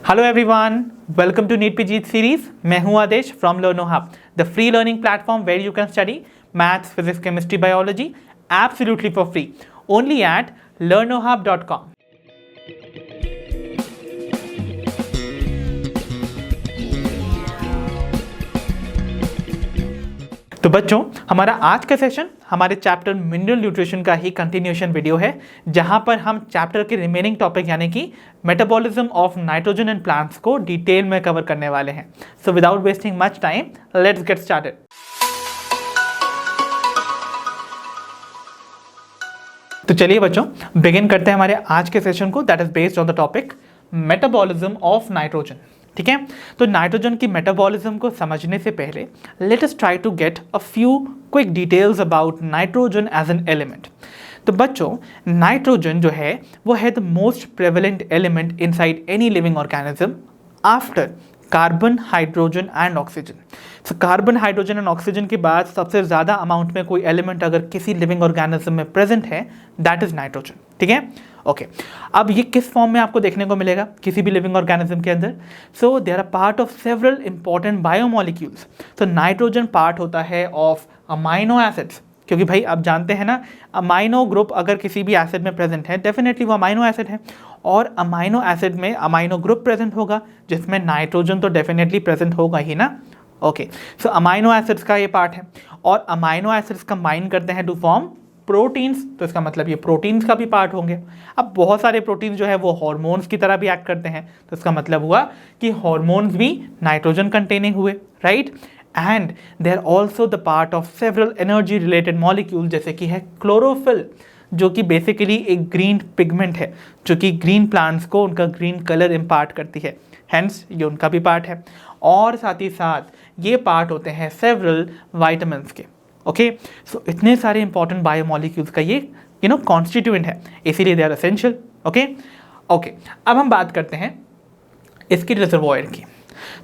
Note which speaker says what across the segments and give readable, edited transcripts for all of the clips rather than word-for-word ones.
Speaker 1: Hello everyone, welcome to NEET PG series. मैं हूं Aadesh from Learno Hub, the free learning platform where you can study maths, physics, chemistry, biology absolutely for free only at learnohub.com। तो बच्चों, हमारा आज का session हमारे chapter mineral nutrition का ही continuation video है, जहां पर हम चैप्टर के रिमेनिंग टॉपिक यानी कि metabolism of nitrogen in plants को डिटेल में कवर करने वाले हैं। So without wasting much time, let's get started. तो चलिए बच्चों, बिगिन करते हैं हमारे आज के सेशन को, that is based on the topic metabolism of nitrogen. ठीक है, तो नाइट्रोजन की मेटाबॉलिज्म को समझने से पहले let us try to get a few quick details about nitrogen as an element. तो बच्चों, नाइट्रोजन जो है वो है the most prevalent element inside any living organism after carbon, hydrogen and oxygen. So carbon, hydrogen and oxygen के बाद सबसे ज़्यादा अमाउंट में कोई एलिमेंट अगर किसी लिविंग ऑर्गेनिज्म में प्रेजेंट है, दैट इज नाइट्रोजन। ठीक है, ओके। अब ये किस फॉर्म में आपको देखने को मिलेगा किसी भी लिविंग ऑर्गेनिज्म के अंदर? So they are part of several important biomolecules. तो नाइट्रोजन पार्ट होता है ऑफ अमाइनो एसिड्स, क्योंकि भाई आप जानते हैं ना, अमाइनो ग्रुप अगर किसी भी एसिड में प्रेजेंट है, डेफिनेटली वो अमाइनो एसिड है, और अमाइनो एसिड में अमाइनो ग्रुप प्रेजेंट होगा जिसमें नाइट्रोजन तो डेफिनेटली प्रेजेंट होगा ही ना। ओके, सो अमाइनो एसिड्स का ये पार्ट है, और अमाइनो एसिड्स कंबाइन करते हैं टू फॉर्म प्रोटीन्स। तो इसका मतलब ये प्रोटीन्स का भी पार्ट होंगे। अब बहुत सारे प्रोटीन्स जो है वो हार्मोन्स की तरह भी एक्ट करते हैं, तो इसका मतलब हुआ कि हार्मोन्स भी नाइट्रोजन कंटेनिंग हुए, right. And they are also the part of several energy related molecule, जैसे कि है क्लोरोफिल, जो कि बेसिकली एक ग्रीन पिगमेंट है जो कि ग्रीन प्लांट्स को उनका ग्रीन कलर इम्पार्ट करती है, हेंस ये उनका भी पार्ट है। और साथ ही साथ ये पार्ट होते हैं सेवरल वाइटामिन्स के। ओके, सो इतने सारे इंपॉर्टेंट बायोमोलिक्यूल्स का ये कॉन्स्टिट्यूएंट है, इसीलिए they are essential. Okay okay, अब हम बात करते हैं इसकी रिजर्वॉयर की।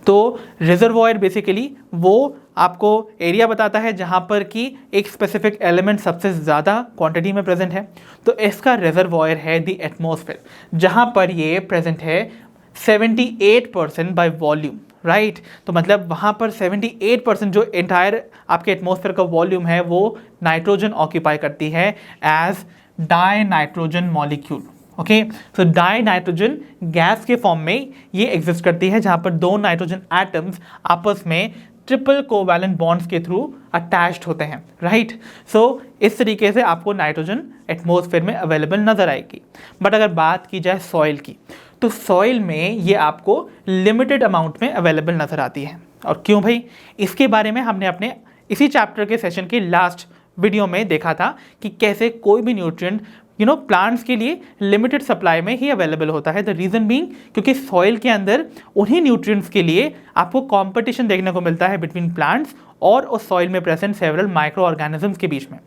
Speaker 1: तो रिजर्वॉयर बेसिकली वो आपको एरिया बताता है जहाँ पर कि एक स्पेसिफिक एलिमेंट सबसे ज़्यादा क्वांटिटी में प्रेजेंट है। तो इसका रिजर्वॉयर है द एटमॉस्फेयर, जहाँ पर ये प्रेजेंट है 78% बाय वॉल्यूम, राइट। तो मतलब वहाँ पर 78% जो एंटायर आपके एटमॉस्फेयर का वॉल्यूम है वो नाइट्रोजन ऑक्यूपाई करती है as dinitrogen molecule. Okay, so dinitrogen gas के फॉर्म में ये एग्जिस्ट करती है, जहाँ पर दो नाइट्रोजन एटम्स आपस में ट्रिपल कोवैलेंट बॉन्ड्स के थ्रू अटैच्ड होते हैं, राइट। सो इस तरीके से आपको नाइट्रोजन एटमॉस्फेयर में अवेलेबल नजर आएगी। बट अगर बात की जाए सॉइल की, तो सॉइल में ये आपको लिमिटेड अमाउंट में अवेलेबल नजर आती है। और क्यों भाई? इसके बारे में हमने अपने इसी चैप्टर के सेशन के लास्ट वीडियो में देखा था कि कैसे कोई भी न्यूट्रिएंट प्लांट्स के लिए लिमिटेड सप्लाई में ही अवेलेबल होता है। द रीजन बीइंग क्योंकि सॉइल के अंदर उन्हीं न्यूट्रिएंट्स के लिए आपको कंपटीशन देखने को मिलता है बिटवीन प्लांट्स और उस सॉइल में प्रेजेंट सेवरल माइक्रो ऑर्गेनिजम्स के बीच में।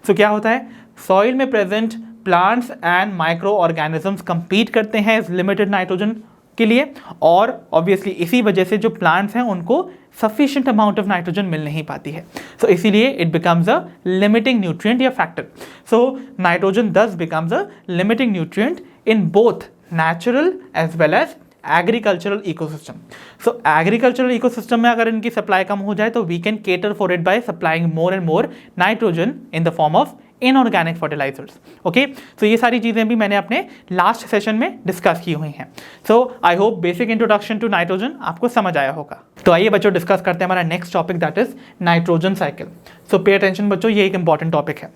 Speaker 1: सो क्या होता है, सॉइल में present plants and micro organisms compete करते हैं इस लिमिटेड नाइट्रोजन के लिए, और ऑब्वियसली इसी वजह से जो प्लांट्स हैं उनको सफिशिएंट अमाउंट ऑफ नाइट्रोजन मिल नहीं पाती है। सो इसीलिए it becomes a limiting nutrient या factor. So nitrogen thus becomes a limiting nutrient in both natural as well as agricultural ecosystem. So agricultural ecosystem में अगर इनकी सप्लाई कम हो जाए तो we can cater for it by supplying more and more nitrogen in the form of inorganic fertilisers. Okay, तो ये सारी चीज़ें भी मैंने अपने लास्ट सेशन में डिस्कस की हुई हैं। So I hope basic introduction to nitrogen आपको समझ आया होगा। तो आइए बच्चों, डिस्कस करते हैं हमारा next topic, that is nitrogen cycle. So pay attention बच्चों, ये एक इंपॉर्टेंट टॉपिक है।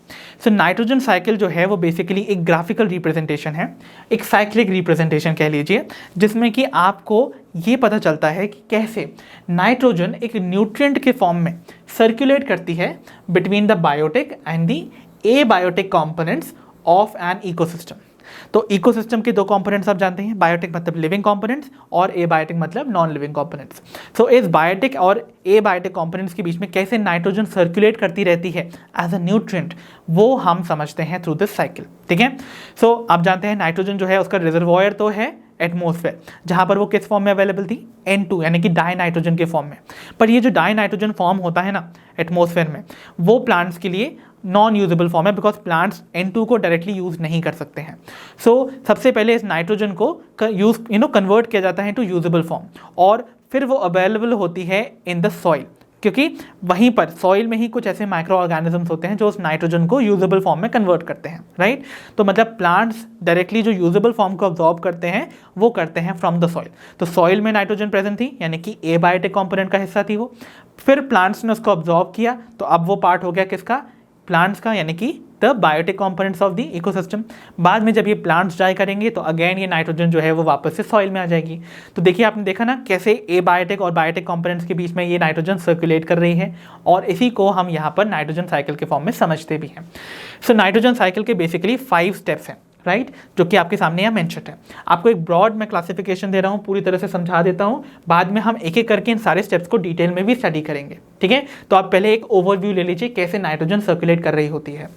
Speaker 1: सो नाइट्रोजन साइकिल जो है वो बेसिकली एक ग्राफिकल रिप्रेजेंटेशन है, एक साइक्लिक रिप्रेजेंटेशन कह लीजिए, जिसमें कि आपको ये पता चलता है कि कैसे नाइट्रोजन एक न्यूट्रिएंट के फॉर्म में सर्कुलेट करती है between the biotic and the abiotic components of an ecosystem. तो इकोसिस्टम के दो कंपोनेंट्स आप जानते हैं, बायोटिक मतलब लिविंग कंपोनेंट्स और एबायोटिक मतलब नॉन लिविंग कंपोनेंट्स। सो इस बायोटिक और एबायोटिक कंपोनेंट्स के बीच में कैसे नाइट्रोजन सर्कुलेट करती रहती है एज अ न्यूट्रिएंट, वो हम समझते हैं थ्रू दिस साइकिल। ठीक है, सो आप जानते हैं नाइट्रोजन जो है उसका रिजर्वॉयर तो है एटमॉस्फेयर, जहां पर वो किस फॉर्म में अवेलेबल थी, N2 यानी कि डाई नाइट्रोजन के फॉर्म में। पर ये जो डाई नाइट्रोजन फॉर्म होता है ना एटमॉस्फेयर में, वो प्लांट्स के लिए नॉन यूजेबल फॉर्म है बिकॉज प्लांट्स N2 को डायरेक्टली यूज नहीं कर सकते हैं। सो सबसे पहले इस नाइट्रोजन को कन्वर्ट किया जाता है टू यूजेबल फॉर्म और फिर वो अवेलेबल होती है इन द सॉइल, क्योंकि वहीं पर सॉइल में ही कुछ ऐसे माइक्रो ऑर्गेनिजम्स होते हैं जो उस नाइट्रोजन को यूजेबल फॉर्म में कन्वर्ट करते हैं, राइट। तो मतलब प्लांट्स डायरेक्टली जो यूजेबल फॉर्म को अब्जॉर्ब करते हैं वो करते हैं फ्रॉम द सॉइल। तो सॉइल में नाइट्रोजन प्रेजेंट थी, यानी कि एबायोटिक कंपोनेंट का हिस्सा थी वो, फिर प्लांट्स ने उसको अब्जॉर्ब किया, तो अब वो पार्ट हो गया किसका, प्लांट्स का, यानी कि the biotic components of the ecosystem. बाद में जब ये प्लांट्स डाई करेंगे तो अगेन ये नाइट्रोजन जो है वो वापस से सॉइल में आ जाएगी। तो देखिए आपने देखा ना कैसे एबायोटिक और बायोटिक कंपोनेंट्स के बीच में ये नाइट्रोजन सर्कुलेट कर रही है, और इसी को हम यहाँ पर नाइट्रोजन साइकिल के फॉर्म में समझते भी हैं। सो नाइट्रोजन साइकिल के बेसिकली 5 स्टेप्स हैं, राइट, जो कि आपके सामने यहाँ मेंशन है। आपको एक ब्रॉड में क्लासिफिकेशन दे रहा हूँ, पूरी तरह से समझा देता हूँ, बाद में हम एक एक करके इन सारे स्टेप्स को डिटेल में भी स्टडी करेंगे, ठीक है। तो आप पहले एक ओवरव्यू ले लीजिए कैसे नाइट्रोजन सर्कुलेट कर रही होती है।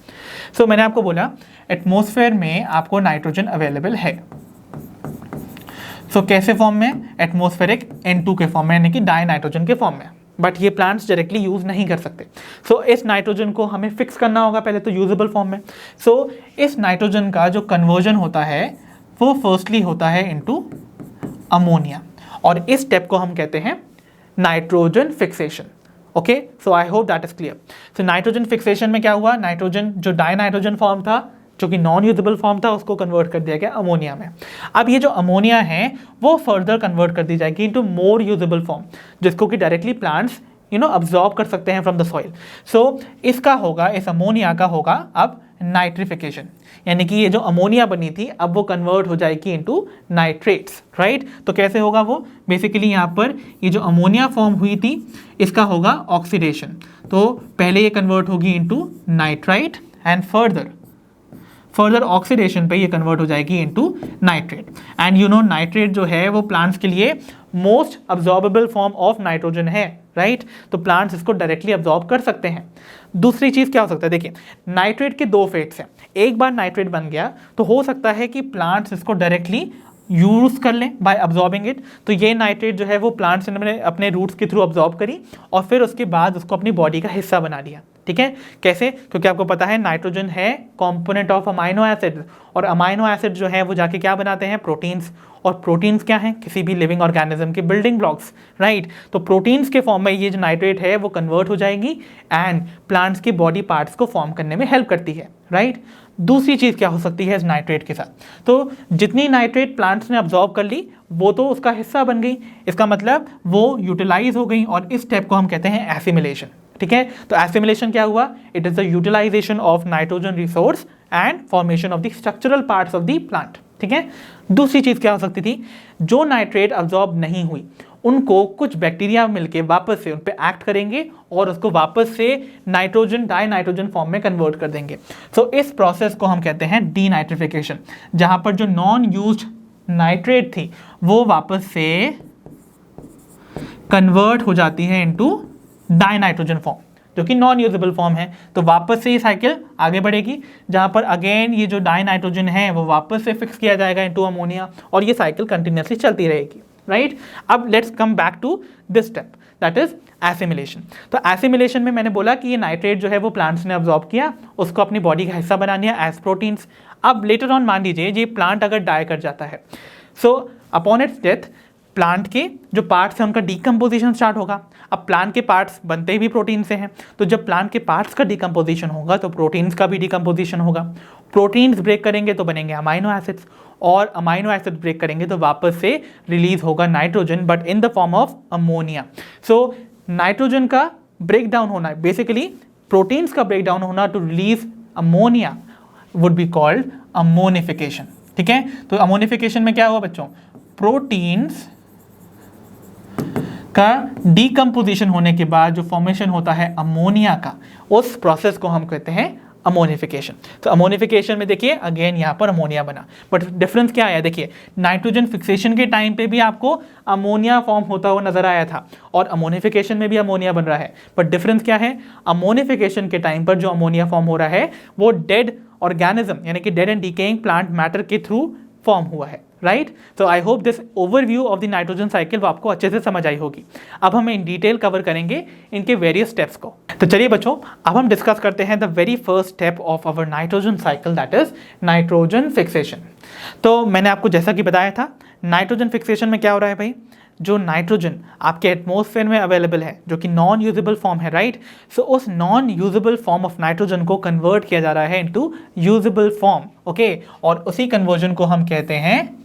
Speaker 1: सो मैंने आपको बोला एटमॉस्फेयर में आपको नाइट्रोजन अवेलेबल है। सो कैसे फॉर्म में, एटमॉस्फेरिक N2 के फॉर्म में, यानी कि डाई नाइट्रोजन के फॉर्म में, बट ये प्लांट्स डायरेक्टली यूज नहीं कर सकते। सो इस नाइट्रोजन को हमें फिक्स करना होगा पहले तो यूजेबल फॉर्म में। सो इस नाइट्रोजन का जो कन्वर्जन होता है वो फर्स्टली होता है इनटू अमोनिया, और इस स्टेप को हम कहते हैं nitrogen fixation. Okay, so I hope that is clear. So nitrogen fixation में क्या हुआ, नाइट्रोजन जो डाई नाइट्रोजन फॉर्म था जो कि नॉन यूजेबल फॉर्म था उसको कन्वर्ट कर दिया गया अमोनिया में। अब ये जो अमोनिया है वो फर्दर कन्वर्ट कर दी जाएगी इनटू मोर यूजेबल फॉर्म, जिसको कि डायरेक्टली प्लांट्स अब्जॉर्ब कर सकते हैं फ्रॉम द सॉइल। सो इसका होगा, इस अमोनिया का होगा अब नाइट्रिफिकेशन, यानी कि ये जो अमोनिया बनी थी अब वो कन्वर्ट हो जाएगी इनटू नाइट्रेट्स, राइट। तो कैसे होगा वो, बेसिकली यहाँ पर ये जो अमोनिया फॉर्म हुई थी इसका होगा ऑक्सीडेशन। तो पहले ये कन्वर्ट होगी into nitrite and further oxidation पे ये कन्वर्ट हो जाएगी इनटू नाइट्रेट। एंड नाइट्रेट जो है वो प्लांट्स के लिए most absorbable form of nitrogen है, राइट। तो प्लांट्स इसको डायरेक्टली अब्जॉर्ब कर सकते हैं। दूसरी चीज़ क्या हो सकता है, देखिए नाइट्रेट के 2 फेट्स हैं। एक बार नाइट्रेट बन गया तो हो सकता है कि प्लांट्स इसको डायरेक्टली यूज कर लें बाय अब्जॉर्बिंग इट। तो ये नाइट्रेट जो है वो प्लांट्स ने अपने रूट्स के थ्रू अब्जॉर्ब करी और फिर उसके बाद उसको अपनी बॉडी का हिस्सा बना लिया, ठीक है। कैसे, क्योंकि आपको पता है नाइट्रोजन है कंपोनेंट ऑफ अमाइनो एसिड, और अमाइनो एसिड जो है वो जाके क्या बनाते हैं, प्रोटीन्स। और प्रोटीन्स क्या हैं, किसी भी लिविंग ऑर्गेनिज्म के बिल्डिंग ब्लॉक्स, राइट। तो प्रोटीन्स के फॉर्म में ये जो नाइट्रेट है वो कन्वर्ट हो जाएगी एंड प्लांट्स की बॉडी पार्ट्स को फॉर्म करने में हेल्प करती है, राइट। दूसरी चीज़ क्या हो सकती है इस नाइट्रेट के साथ, तो जितनी नाइट्रेट प्लांट्स ने अब्जॉर्ब कर ली वो तो उसका हिस्सा बन गई, इसका मतलब वो यूटिलाइज हो गई, और इस स्टेप को हम कहते हैं एसिमिलेशन, ठीक है। तो एसिमिलेशन क्या हुआ, it is the utilisation of nitrogen resource and formation of the structural parts of the plant, ठीक है। दूसरी चीज क्या हो सकती थी, जो नाइट्रेट अब्जॉर्ब नहीं हुई उनको कुछ बैक्टीरिया मिलके वापस से उन पे एक्ट करेंगे और उसको वापस से नाइट्रोजन डाई नाइट्रोजन फॉर्म में कन्वर्ट कर देंगे। सो इस प्रोसेस को हम कहते हैं डीनाइट्रिफिकेशन, जहां पर जो नॉन यूज्ड नाइट्रेट थी वो वापस से कन्वर्ट हो जाती है इनटू डाई नाइट्रोजन फॉर्म, जो कि नॉन यूजेबल फॉर्म है। तो वापस से ये साइकिल आगे बढ़ेगी, जहां पर अगेन ये जो डाई नाइट्रोजन है वो वापस से फिक्स किया जाएगा इनटू अमोनिया, और ये साइकिल कंटिन्यूसली चलती रहेगी, राइट। अब let's come back to this step, that is assimilation. तो एसिमिलेशन में मैंने बोला कि ये नाइट्रेट जो है वो प्लांट्स ने अब्जॉर्ब किया, उसको अपनी बॉडी का हिस्सा बना लिया एज प्रोटीन्स। अब लेटर ऑन मान लीजिए ये प्लांट अगर डाई कर जाता है, so upon its death plant के जो पार्ट्स हैं उनका डिकम्पोजिशन स्टार्ट होगा। अब प्लांट के पार्ट्स बनते ही भी प्रोटीन से हैं, तो जब प्लांट के पार्ट्स का डिकम्पोजिशन होगा तो प्रोटीन्स का भी डिकम्पोजिशन होगा। प्रोटीन्स ब्रेक करेंगे तो बनेंगे अमाइनो एसिड्स, और अमाइनो एसिड ब्रेक करेंगे तो वापस से रिलीज होगा nitrogen, but in the form of ammonia. So nitrogen का ब्रेक डाउन होना, बेसिकली प्रोटीन्स का ब्रेक डाउन होना to release ammonia would be called ammonification, ठीक है। तो अमोनिफिकेशन में क्या हुआ बच्चों, प्रोटीन्स का डीकम्पोजिशन होने के बाद जो फॉर्मेशन होता है अमोनिया का, उस प्रोसेस को हम कहते हैं अमोनिफिकेशन। तो अमोनिफिकेशन में देखिए अगेन यहाँ पर अमोनिया बना, बट डिफरेंस क्या आया, देखिए नाइट्रोजन फिक्सेशन के टाइम पे भी आपको अमोनिया फॉर्म होता हुआ नजर आया था, और अमोनिफिकेशन में भी अमोनिया बन रहा है, बट डिफरेंस क्या है, अमोनिफिकेशन के टाइम पर जो अमोनिया फॉर्म हो रहा है वो डेड ऑर्गेनिज्म यानी कि dead and decaying plant matter के थ्रू फॉर्म हुआ है, राइट। तो आई hope this overview of the nitrogen cycle वो आपको अच्छे से समझ आई होगी। अब हम इन डिटेल कवर करेंगे इनके वेरियस स्टेप्स को। तो चलिए बच्चों, अब हम डिस्कस करते हैं the very first step of our nitrogen cycle, that is nitrogen fixation. तो मैंने आपको जैसा कि बताया था, नाइट्रोजन फिक्सेशन में क्या हो रहा है भाई, जो नाइट्रोजन आपके एटमॉस्फेयर में अवेलेबल है जो कि नॉन यूजेबल फॉर्म है, राइट। सो उस non usable form of nitrogen को कन्वर्ट किया जा रहा है इनटू यूजेबल फॉर्म, ओके। और उसी कन्वर्जन को हम कहते हैं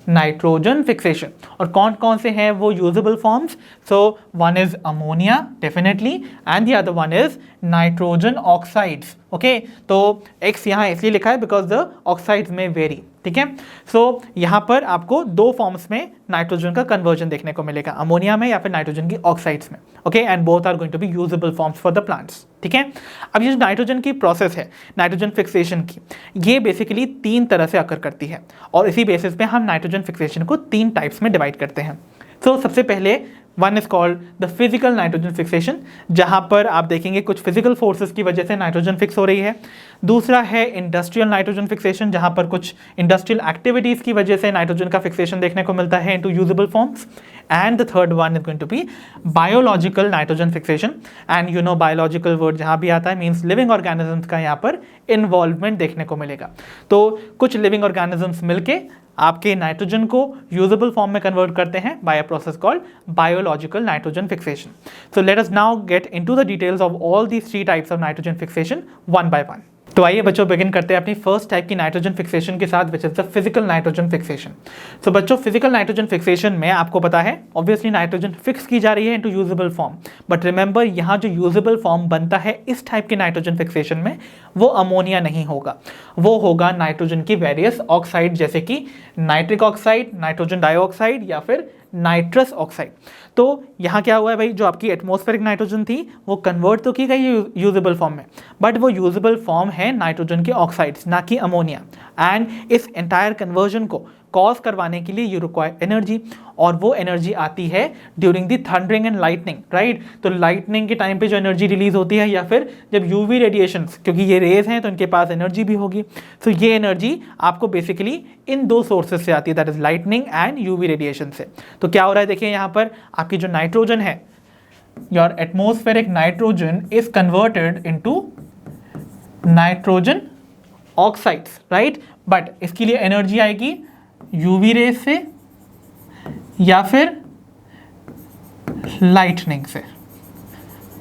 Speaker 1: नाइट्रोजन फिक्सेशन। और कौन कौन से हैं वो usable forms? So one is ammonia definitely, and the other one is nitrogen oxides, okay. तो एक्स यहाँ इसलिए लिखा है बिकॉज द ऑक्साइड्स में वेरी, ठीक है। सो यहाँ पर आपको दो फॉर्म्स में नाइट्रोजन का कन्वर्जन देखने को मिलेगा, अमोनिया में या फिर नाइट्रोजन की ऑक्साइड्स में, okay. And both are going to be usable forms for the plants, ठीक है। अब ये जो नाइट्रोजन की प्रोसेस है नाइट्रोजन फिक्सेशन की, ये बेसिकली तीन तरह से अकर करती है, और इसी बेसिस पे हम नाइट्रोजन फिक्सेशन को तीन टाइप्स में डिवाइड करते हैं। सो सबसे पहले one is called the physical nitrogen fixation, जहां पर आप देखेंगे कुछ फिजिकल फोर्सेस की वजह से नाइट्रोजन फिक्स हो रही है। दूसरा है इंडस्ट्रियल नाइट्रोजन फिक्सेशन, जहां पर कुछ इंडस्ट्रियल एक्टिविटीज की वजह से नाइट्रोजन का फिक्सेशन देखने को मिलता है into usable forms. And the third one is going to be biological nitrogen fixation, and you know biological word जहां भी आता है मीन्स लिविंग ऑर्गेनिजम्स का यहाँ पर इन्वॉल्वमेंट देखने को मिलेगा। तो कुछ लिविंग ऑर्गेनिजम्स मिलके आपके नाइट्रोजन को यूजेबल फॉर्म में कन्वर्ट करते हैं bye a process called biological nitrogen fixation. So let us now get into the details of all these three types of nitrogen fixation one by one. तो आइए बच्चों begin करते हैं अपनी फर्स्ट टाइप की नाइट्रोजन फिक्सेशन के साथ, विच is the physical nitrogen fixation. So बच्चों, फिजिकल नाइट्रोजन फिक्सेशन में आपको पता है ऑब्वियसली नाइट्रोजन फिक्स की जा रही है into usable form, but remember यहाँ जो यूजेबल फॉर्म बनता है इस टाइप की नाइट्रोजन फिक्सेशन में वो अमोनिया नहीं होगा, वो होगा नाइट्रोजन की वेरियस ऑक्साइड, जैसे कि नाइट्रिक ऑक्साइड, नाइट्रोजन डाइऑक्साइड या फिर नाइट्रस ऑक्साइड। तो यहाँ क्या हुआ है भाई, जो आपकी एटमॉस्फेरिक नाइट्रोजन थी वो कन्वर्ट तो की गई यूजेबल फॉर्म में, बट वो यूजेबल फॉर्म है नाइट्रोजन के ऑक्साइड्स, ना कि अमोनिया। एंड इस एंटायर कन्वर्जन को कॉज करवाने के लिए यू रिक्वायर एनर्जी, और वो एनर्जी आती है during the thundering and lightning, right. तो लाइटनिंग के टाइम पे जो एनर्जी रिलीज होती है, या फिर जब यूवी रेडिएशंस, क्योंकि ये रेज हैं तो इनके पास एनर्जी भी होगी। तो ये एनर्जी आपको बेसिकली इन दो सोर्सेज से आती है, that is lightning and UV radiation से। तो क्या हो रहा है देखिए, यहाँ पर आपकी जो नाइट्रोजन है, your atmospheric nitrogen is converted into nitrogen oxides, right. But इसके लिए एनर्जी आएगी यूवी रेज से या फिर लाइटनिंग से।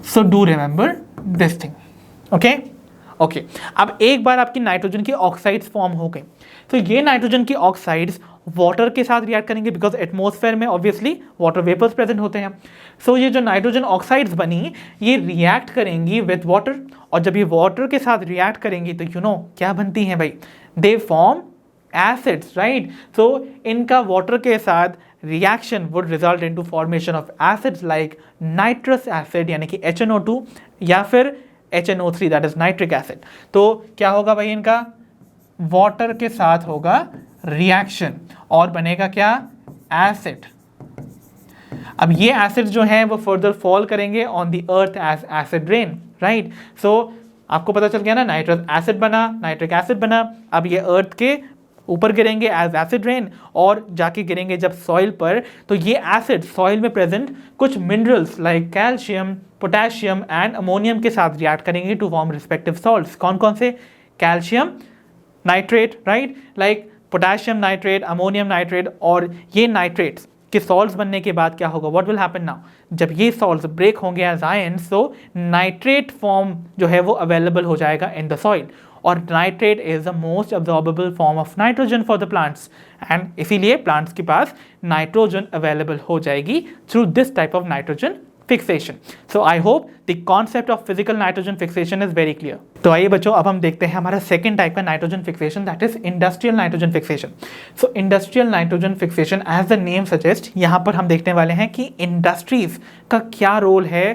Speaker 1: So do remember this thing, okay okay. अब एक बार आपकी नाइट्रोजन की ऑक्साइड्स फॉर्म हो गई, तो ये नाइट्रोजन की ऑक्साइड्स वाटर के साथ रिएक्ट करेंगे, बिकॉज एटमॉस्फेयर में ऑब्वियसली वाटर वेपर्स प्रेजेंट होते हैं। सो ये जो नाइट्रोजन ऑक्साइड्स बनी ये रिएक्ट करेंगी विथ वाटर, और जब ये वाटर के साथ रिएक्ट करेंगी तो यू नो क्या बनती हैं भाई, दे फॉर्म एसिड्स, राइट। सो इनका वाटर के साथ reaction would result into formation of acids like nitrous acid यानी कि HNO2 या फिर HNO3 that is nitric acid. तो क्या होगा भाई, इनका वाटर के साथ होगा रिएक्शन और बनेगा क्या, एसिड। अब ये एसिड जो है वो फर्दर फॉल करेंगे on the earth as acid rain, right. So आपको पता चल गया ना, नाइट्रस एसिड बना, नाइट्रिक एसिड बना, अब ये अर्थ के ऊपर गिरेंगे एज एसिड रेन, और जाके गिरेंगे जब सॉइल पर, तो ये एसिड सॉइल में प्रेजेंट कुछ minerals like calcium, potassium and ammonium के साथ रिएक्ट करेंगे टू फॉर्म रिस्पेक्टिव सॉल्ट्स। कौन कौन से, calcium nitrate, right, like potassium nitrate, ammonium nitrate, और ये नाइट्रेट्स के सॉल्ट्स बनने के बाद क्या होगा, व्हाट विल हैपन नाउ, जब ये सॉल्ट्स ब्रेक होंगे एज आयंस, तो नाइट्रेट फॉर्म जो है वो अवेलेबल हो जाएगा इन द सॉइल, और nitrate is the most absorbable form of nitrogen for the plants, and इसीलिए प्लांट्स के पास नाइट्रोजन अवेलेबल हो जाएगी through this type of nitrogen fixation. So I hope the concept of physical nitrogen fixation is very clear. तो आइए बच्चों, अब हम देखते हैं हमारा सेकंड टाइप का nitrogen fixation, that is industrial nitrogen fixation. So industrial nitrogen fixation as the name suggest, यहाँ पर हम देखने वाले हैं कि इंडस्ट्रीज का क्या रोल है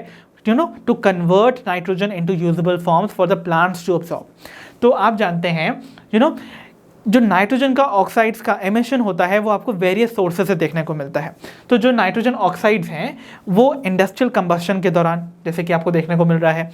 Speaker 1: you know to convert nitrogen into usable forms for the plants to absorb. तो आप जानते हैं यू नो जो नाइट्रोजन का ऑक्साइड्स का एमिशन होता है वो आपको वेरियस सोर्सेज से देखने को मिलता है। तो जो नाइट्रोजन ऑक्साइड्स हैं वो इंडस्ट्रियल कंबस्शन के दौरान, जैसे कि आपको देखने को मिल रहा है,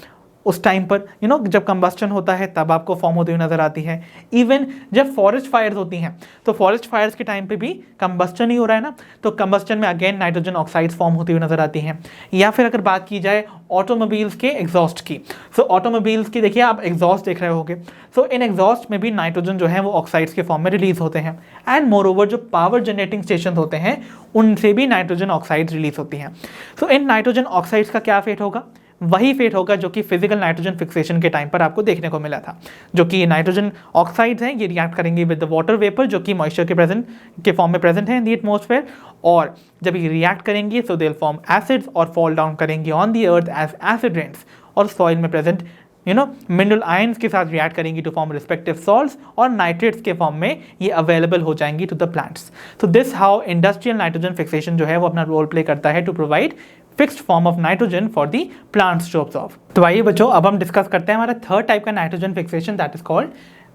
Speaker 1: उस टाइम पर जब कंबस्टन होता है तब आपको फॉर्म होती हुई नजर आती है। इवन जब फॉरेस्ट फायर्स होती हैं तो फॉरेस्ट फायर्स के टाइम पे भी कंबस्टन ही हो रहा है ना, तो कंबस्टन में अगेन नाइट्रोजन ऑक्साइड्स फॉर्म होती हुई नजर आती हैं। या फिर अगर बात की जाए ऑटोमोबाइल्स के एग्जॉस्ट की, सो ऑटोमोबाइल्स की देखिए आप एग्जॉस्ट देख रहे होगे, सो इन एग्जॉस्ट में भी नाइट्रोजन जो है वो ऑक्साइड्स के फॉर्म में रिलीज होते हैं। एंड मोर ओवर जो पावर जनरेटिंग स्टेशन होते हैं उनसे भी नाइट्रोजन ऑक्साइड्स रिलीज होती हैं। सो इन नाइट्रोजन ऑक्साइड्स का क्या फेट होगा? वही फेट होगा जो कि फिजिकल नाइट्रोजन फिक्सेशन के टाइम पर आपको देखने को मिला था, जो कि नाइट्रोजन ऑक्साइड्स हैं, ये रिएक्ट करेंगे विद द वाटर वेपर जो कि मॉइस्चर के फॉर्म में प्रेजेंट है इन द एटमॉस्फेयर, और जब ये रिएक्ट करेंगे so they will form acids और फॉल डाउन करेंगे on the earth as acid rains, और सॉइल में प्रेजेंट मिनरल आयंस के साथ रिएक्ट करेंगी टू फॉर्म रिस्पेक्टिव सॉल्ट्स, और नाइट्रेट्स के फॉर्म में ये अवेलेबल हो जाएंगी टू द प्लांट्स। तो this how industrial nitrogen fixation जो है वो अपना रोल प्ले करता है to provide fixed form of nitrogen for the plants to absorb. तो आइए बच्चों अब हम डिस्कस करते हैं हमारा थर्ड टाइप का nitrogen fixation, that is called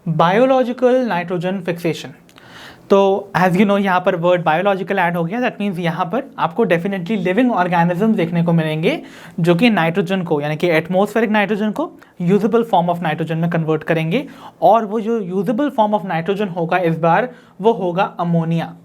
Speaker 1: biological nitrogen fixation. तो एज यू नो यहाँ पर वर्ड बायोलॉजिकल ऐड हो गया, दैट मीन्स यहाँ पर आपको डेफिनेटली लिविंग ऑर्गेनिज्म देखने को मिलेंगे जो कि नाइट्रोजन को यानी कि एटमॉस्फेरिक नाइट्रोजन को यूजेबल फॉर्म ऑफ नाइट्रोजन में कन्वर्ट करेंगे, और वो जो यूजेबल फॉर्म ऑफ नाइट्रोजन होगा इस बार वो होगा अमोनिया।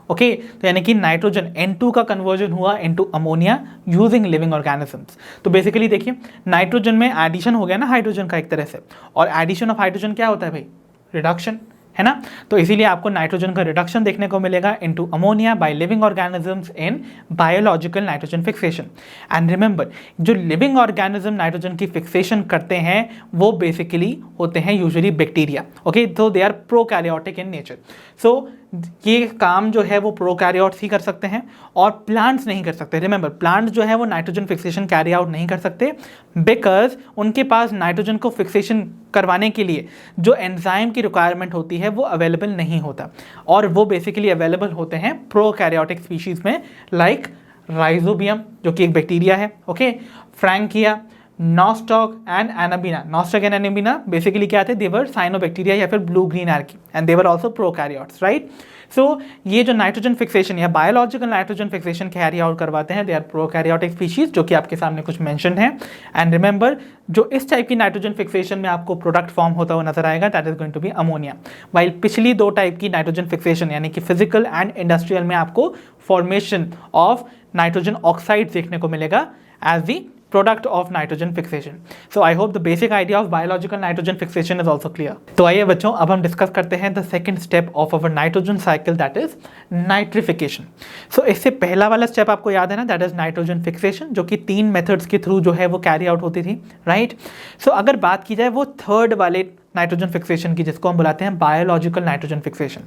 Speaker 1: ओके तो यानी कि नाइट्रोजन N2 का कन्वर्जन हुआ into ammonia using living organisms. तो बेसिकली देखिए नाइट्रोजन में एडिशन हो गया ना हाइड्रोजन का एक तरह से, और एडिशन ऑफ हाइड्रोजन क्या होता है भाई? रिडक्शन, है ना। तो इसीलिए आपको नाइट्रोजन का रिडक्शन देखने को मिलेगा into ammonia by living organisms in biological nitrogen fixation. And remember जो लिविंग ऑर्गेनिज्म नाइट्रोजन की फिक्सेशन करते हैं वो बेसिकली होते हैं यूजुअली बैक्टीरिया। ओके तो they are prokaryotic in nature. So ये काम जो है वो प्रोकैरियोट्स ही कर सकते हैं और प्लांट्स नहीं कर सकते। रिमेंबर प्लांट्स जो है वो नाइट्रोजन फिक्सेशन कैरी आउट नहीं कर सकते बिकॉज उनके पास नाइट्रोजन को फिक्सेशन करवाने के लिए जो एंजाइम की रिक्वायरमेंट होती है वो अवेलेबल नहीं होता, और वो बेसिकली अवेलेबल होते हैं प्रोकैरियोटिक स्पीशीज में, लाइक राइजोबियम जो कि एक बैक्टीरिया है, okay, Frankia, Nostoc and Anabaena. Nostoc and Anabaena basically क्या थे? दे वर साइनोबैक्टीरिया या फिर blue green algae and they were also prokaryotes, right. So ये जो नाइट्रोजन फिक्सेशन या biological nitrogen fixation carry out करवाते हैं दे आर प्रोकैरियोटिक स्पीशीज, जो कि आपके सामने कुछ मेंशन है। एंड रिमेंबर जो इस टाइप की नाइट्रोजन फिक्सेशन में आपको प्रोडक्ट फॉर्म होता हुआ नजर आएगा that is going to be ammonia, while पिछली दो टाइप की नाइट्रोजन फिक्सेशन यानी कि फिजिकल एंड इंडस्ट्रियल में आपको फॉर्मेशन ऑफ नाइट्रोजन ऑक्साइड देखने को मिलेगा as the product of nitrogen fixation. So I hope the basic idea of biological nitrogen fixation is also clear. तो आइए बच्चों अब हम डिस्कस करते हैं the second step of our nitrogen cycle that is nitrification. So इससे पहला वाला स्टेप आपको याद है ना, that is nitrogen fixation, जो कि 3 मेथड्स के थ्रू जो है वो कैरी आउट होती थी, राइट। सो अगर बात की जाए वो थर्ड वाले नाइट्रोजन फिक्सेशन की जिसको हम बुलाते हैं बायोलॉजिकल नाइट्रोजन फिक्सेशन।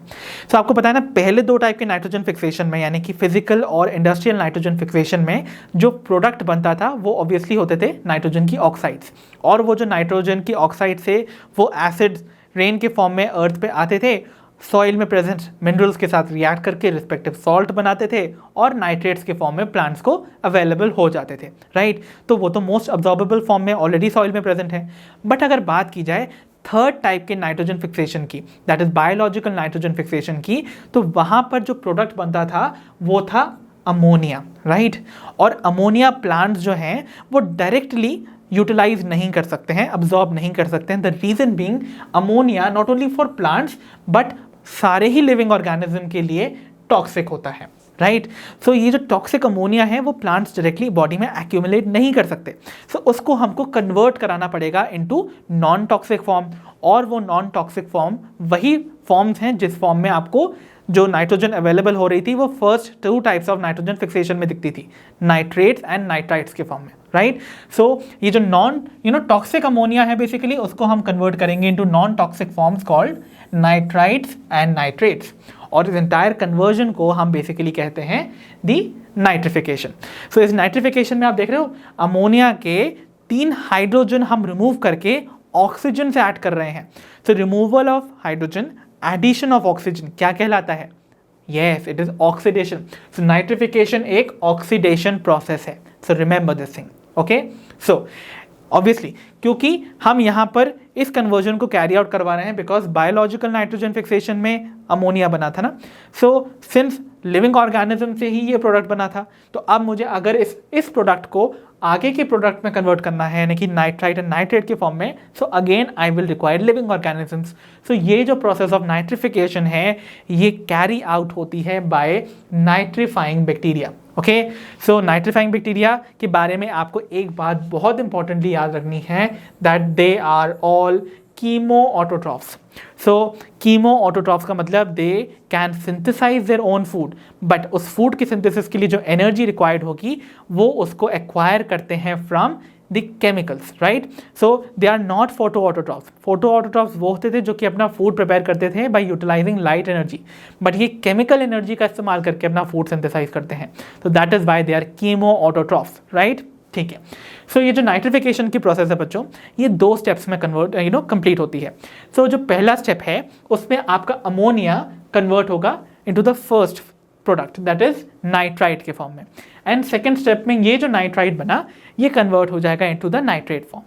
Speaker 1: सो आपको पता है ना पहले दो टाइप के नाइट्रोजन फिक्सेशन में यानी कि फिजिकल और इंडस्ट्रियल नाइट्रोजन फिक्सेशन में जो प्रोडक्ट बनता था वो ऑब्वियसली होते थे नाइट्रोजन की ऑक्साइड्स, और वो जो नाइट्रोजन की ऑक्साइड से वो एसिड रेन के फॉर्म में अर्थ पे आते थे, सॉइल में प्रेजेंट मिनरल्स के साथ रिएक्ट करके रिस्पेक्टिव सॉल्ट बनाते थे और नाइट्रेट्स के फॉर्म में प्लांट्स को अवेलेबल हो जाते थे, राइट। तो वो तो मोस्ट अब्जॉर्बेबल फॉर्म में ऑलरेडी सॉइल में प्रेजेंट है। बट अगर बात की जाए थर्ड टाइप के नाइट्रोजन फिक्सेशन की that is biological nitrogen fixation की, तो वहाँ पर जो प्रोडक्ट बनता था वो था अमोनिया, राइट। और अमोनिया प्लांट्स जो हैं वो डायरेक्टली यूटिलाइज नहीं कर सकते हैं, अब्जॉर्ब नहीं कर सकते हैं। The reason being ammonia not only for plants but सारे ही लिविंग ऑर्गेनिज्म के लिए टॉक्सिक होता है, राइट। सो ये जो टॉक्सिक अमोनिया है वो प्लांट्स डायरेक्टली बॉडी में एक्यूमुलेट नहीं कर सकते। सो उसको हमको कन्वर्ट कराना पड़ेगा इनटू नॉन टॉक्सिक फॉर्म, और वो नॉन टॉक्सिक फॉर्म वही फॉर्म्स हैं जिस फॉर्म में आपको जो नाइट्रोजन अवेलेबल हो रही थी वो first 2 types of nitrogen fixation में दिखती थी, नाइट्रेट्स एंड नाइट्राइट्स के फॉर्म में, राइट। सो ये जो नॉन टॉक्सिक अमोनिया है बेसिकली उसको हम कन्वर्ट करेंगे into non toxic forms called nitrites and nitrates, और इस एंटायर कन्वर्जन को हम बेसिकली कहते हैं दी नाइट्रिफिकेशन। सो इस नाइट्रिफिकेशन में आप देख रहे हो अमोनिया के 3 हाइड्रोजन हम रिमूव करके ऑक्सीजन से ऐड कर रहे हैं। So removal of hydrogen, addition of oxygen क्या कहलाता है? Yes, it is oxidation. So nitrification एक ऑक्सीडेशन प्रोसेस है। So remember this thing, okay. So obviously क्योंकि हम यहाँ पर इस कन्वर्जन को कैरी आउट करवा रहे हैं बिकॉज बायोलॉजिकल नाइट्रोजन फिक्सेशन में अमोनिया बना था ना। सो सिंस लिविंग ऑर्गेनिज्म से ही ये प्रोडक्ट बना था, तो अब मुझे अगर इस प्रोडक्ट को आगे के प्रोडक्ट में कन्वर्ट करना है यानी कि नाइट्राइट एंड नाइट्रेट के फॉर्म में, so again I will require living organisms. So ये जो प्रोसेस ऑफ नाइट्रिफिकेशन है ये कैरी आउट होती है बाय नाइट्रीफाइंग बैक्टीरिया। ओके, सो नाइट्रीफाइंग बैक्टीरिया के बारे में आपको एक बात बहुत इंपॉर्टेंटली याद रखनी है, that they are all chemo autotrophs. So chemo autotrophs का मतलब they can synthesise their own food, but उस फूड की सिंथेसिस के लिए जो एनर्जी रिक्वायर्ड होगी वो उसको एक्वायर करते हैं from the chemicals, right. So they are not photo autotrophs. Photo autotrophs वो होते थे जो कि अपना फूड प्रिपेयर करते थे by utilising light energy, but ये केमिकल एनर्जी का इस्तेमाल करके अपना फूड सिंथेसाइज करते हैं, तो that is why they are chemo autotrophs, right. ठीक है, सो ये जो नाइट्रिफिकेशन की प्रोसेस है बच्चों, ये 2 स्टेप्स में कंप्लीट होती है। सो जो पहला स्टेप है उसमें आपका अमोनिया कन्वर्ट होगा into the first product, that is nitrite के फॉर्म में, एंड सेकेंड स्टेप में ये जो नाइट्राइट बना ये कन्वर्ट हो जाएगा into the nitrate form.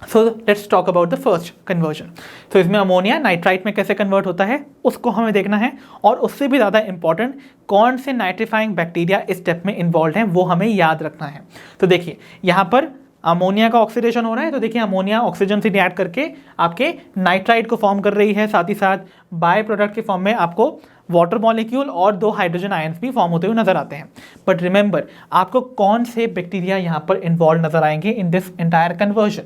Speaker 1: So let's talk about the first conversion. तो इसमें अमोनिया नाइट्राइट में कैसे कन्वर्ट होता है उसको हमें देखना है, और उससे भी ज़्यादा इंपॉर्टेंट कौन से नाइट्रीफाइंग बैक्टीरिया इस स्टेप में इन्वॉल्व हैं वो हमें याद रखना है। तो देखिए यहाँ पर अमोनिया का ऑक्सीडेशन हो रहा है, तो देखिए अमोनिया ऑक्सीजन से रिएक्ट करके आपके नाइट्राइट को फॉर्म कर रही है, साथ ही साथ बाय प्रोडक्ट के फॉर्म में आपको वाटर मॉलिक्यूल और 2 हाइड्रोजन आयंस भी फॉर्म होते हुए नजर आते हैं। बट रिमेंबर, आपको कौन से बैक्टीरिया यहाँ पर इन्वॉल्व नजर आएंगे in this entire conversion.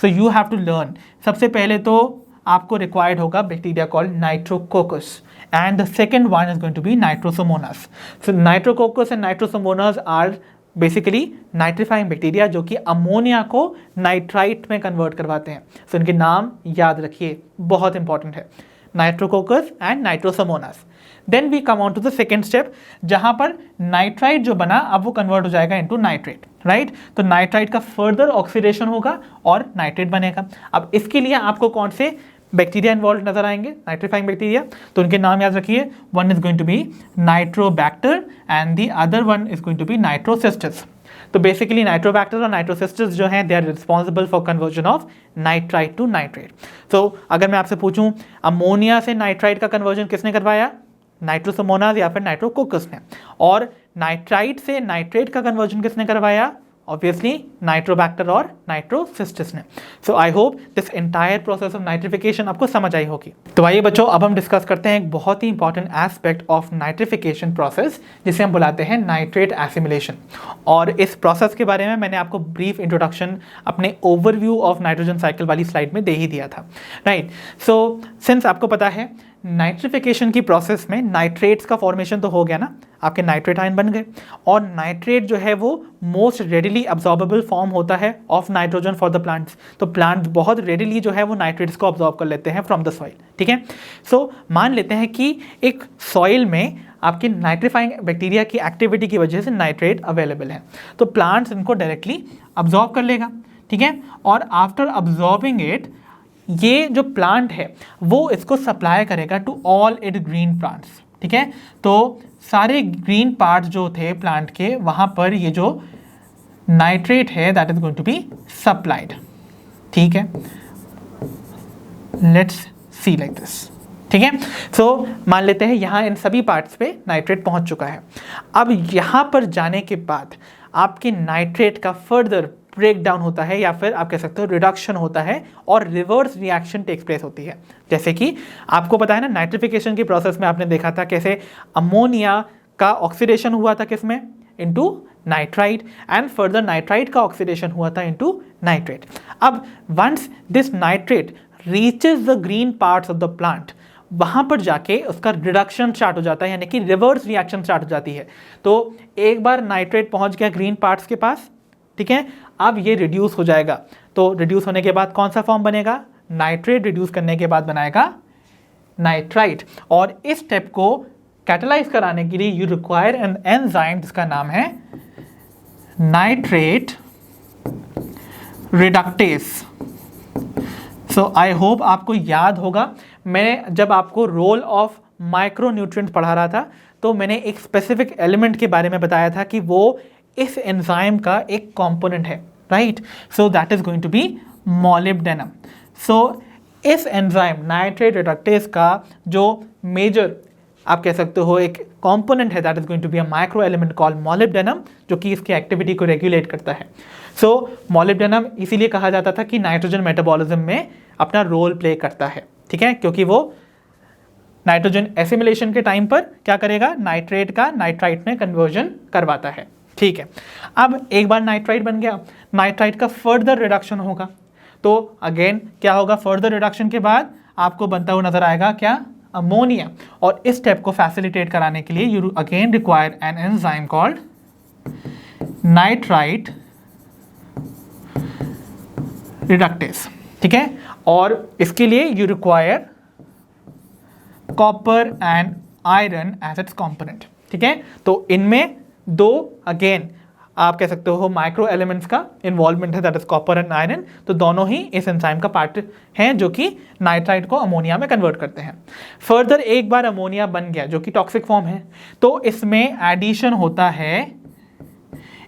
Speaker 1: So you have to learn, सबसे पहले तो आपको रिक्वायर्ड होगा bacteria called Nitrococcus, and the second one is going to be Nitrosomonas. So Nitrococcus and Nitrosomonas are basically nitrifying bacteria जो कि ammonia को nitrite में convert करवाते हैं। सो इनके नाम याद रखिए, बहुत इंपॉर्टेंट है, Nitrococcus and Nitrosomonas. Then we come on to the second step, जहां पर नाइट्राइट जो बना अब वो कन्वर्ट हो जाएगा इनटू नाइट्रेट, राइट। तो नाइट्राइट का फर्दर ऑक्सीडेशन होगा और नाइट्रेट बनेगा। अब इसके लिए आपको कौन से बैक्टीरिया इन्वॉल्व नजर आएंगे, नाइट्रीफाइंग बैक्टीरिया, तो उनके नाम याद रखिए, one is going to be Nitrobacter and the other one is going to be Nitrocystis. तो बेसिकली नाइट्रोबैक्टर और नाइट्रोसिस्टस जो हैं they are responsible for conversion of nitrite to nitrate. तो अगर मैं आपसे पूछूं अमोनिया से नाइट्राइट का कन्वर्जन किसने करवाया, नाइट्रोसोमोनास या फिर नाइट्रोकोकस ने, और नाइट्राइट से नाइट्रेट का कन्वर्जन किसने करवाया, ऑब्वियसली नाइट्रोबैक्टर और नाइट्रोसिस्टस ने। So I hope this entire process of nitrification आपको समझ आई होगी। तो आइए बच्चों, अब हम डिस्कस करते हैं एक बहुत ही important aspect of nitrification process जिसे हम बुलाते हैं नाइट्रेट एसिमिलेशन। और इस प्रोसेस के बारे में मैंने आपको ब्रीफ इंट्रोडक्शन अपने ओवरव्यू ऑफ नाइट्रोजन साइकिल वाली स्लाइड में दे ही दिया था, राइट। सो सिंस आपको पता है नाइट्रिफिकेशन की प्रोसेस में नाइट्रेट्स का फॉर्मेशन तो हो गया ना, आपके नाइट्रेट आयन बन गए, और नाइट्रेट जो है वो मोस्ट रेडिली अब्जॉर्बेबल फॉर्म होता है of nitrogen for the plants. तो प्लांट्स बहुत रेडिली जो है वो नाइट्रेट्स को अब्जॉर्ब कर लेते हैं फ्रॉम द सॉइल, ठीक है। सो मान लेते हैं कि एक सॉइल में आपकी नाइट्रीफाइंग बैक्टीरिया की एक्टिविटी की वजह से नाइट्रेट अवेलेबल है, तो प्लांट्स इनको डायरेक्टली अब्जॉर्ब कर लेगा, ठीक है। और आफ्टर अब्जॉर्बिंग इट, ये जो प्लांट है वो इसको सप्लाई करेगा to all it green plants, ठीक है। तो सारे ग्रीन पार्ट्स जो थे प्लांट के, वहाँ पर ये जो नाइट्रेट है that is going to be supplied, ठीक है। लेट्स सी लाइक दिस, ठीक है। सो मान लेते हैं यहाँ इन सभी पार्ट्स पे नाइट्रेट पहुँच चुका है। अब यहाँ पर जाने के बाद आपके नाइट्रेट का फर्दर ब्रेक डाउन होता है, या फिर आप कह सकते हो रिडक्शन होता है, और रिवर्स रिएक्शन टेक्स प्लेस होती है। जैसे कि आपको पता है ना, नाइट्रिफिकेशन की प्रोसेस में आपने देखा था कैसे अमोनिया का ऑक्सीडेशन हुआ था किसमें, into nitrite, and further nitrite का ऑक्सीडेशन हुआ था इनटू नाइट्रेट। अब once this nitrate reaches the green parts of the plant, वहाँ पर जाके उसका रिडक्शन स्टार्ट हो जाता है, यानी कि रिवर्स रिएक्शन स्टार्ट हो जाती है। तो एक बार नाइट्रेट पहुँच गया ग्रीन पार्ट्स के पास, ठीक है, अब ये रिड्यूस हो जाएगा। तो रिड्यूस होने के बाद कौन सा फॉर्म बनेगा, नाइट्रेट रिड्यूस करने के बाद बनाएगा नाइट्राइट। और इस स्टेप को कैटलाइज कराने के लिए यू रिक्वायर एन एंजाइम जिसका नाम है nitrate reductase. So I hope आपको याद होगा, मैं जब आपको रोल ऑफ माइक्रोन्यूट्रिएंट्स पढ़ा रहा था तो मैंने एक स्पेसिफिक एलिमेंट के बारे में बताया था कि वो इस एंजाइम का एक कंपोनेंट है, right. So that is going to be molybdenum. So इस एंजाइम नाइट्रेट रिडक्टेज का जो मेजर आप कह सकते हो एक कंपोनेंट है, that is going to be a micro element called molybdenum, जो कि इसकी एक्टिविटी को रेगुलेट करता है। सो मोलिब्डेनम इसीलिए कहा जाता था कि नाइट्रोजन मेटाबॉलिज्म में अपना रोल प्ले करता है, ठीक है, क्योंकि वो नाइट्रोजन एसिमिलेशन के टाइम पर क्या करेगा, नाइट्रेट का नाइट्राइट में कन्वर्जन करवाता है, ठीक है। अब एक बार नाइट्राइट बन गया, नाइट्राइट का फर्दर रिडक्शन होगा, तो अगेन क्या होगा, फर्दर रिडक्शन के बाद आपको बनता हुआ नजर आएगा क्या, अमोनिया। और इस स्टेप को फैसिलिटेट कराने के लिए you again require an enzyme called nitrite reductase, ठीक है। और इसके लिए you require copper and iron as its component, ठीक है। तो इनमें दो अगेन आप कह सकते हो माइक्रो एलिमेंट्स का इन्वॉल्वमेंट है, that is copper and iron. तो दोनों ही इस एंजाइम का पार्ट हैं जो कि नाइट्राइट को अमोनिया में कन्वर्ट करते हैं। फर्दर एक बार अमोनिया बन गया जो कि टॉक्सिक फॉर्म है, तो इसमें एडिशन होता है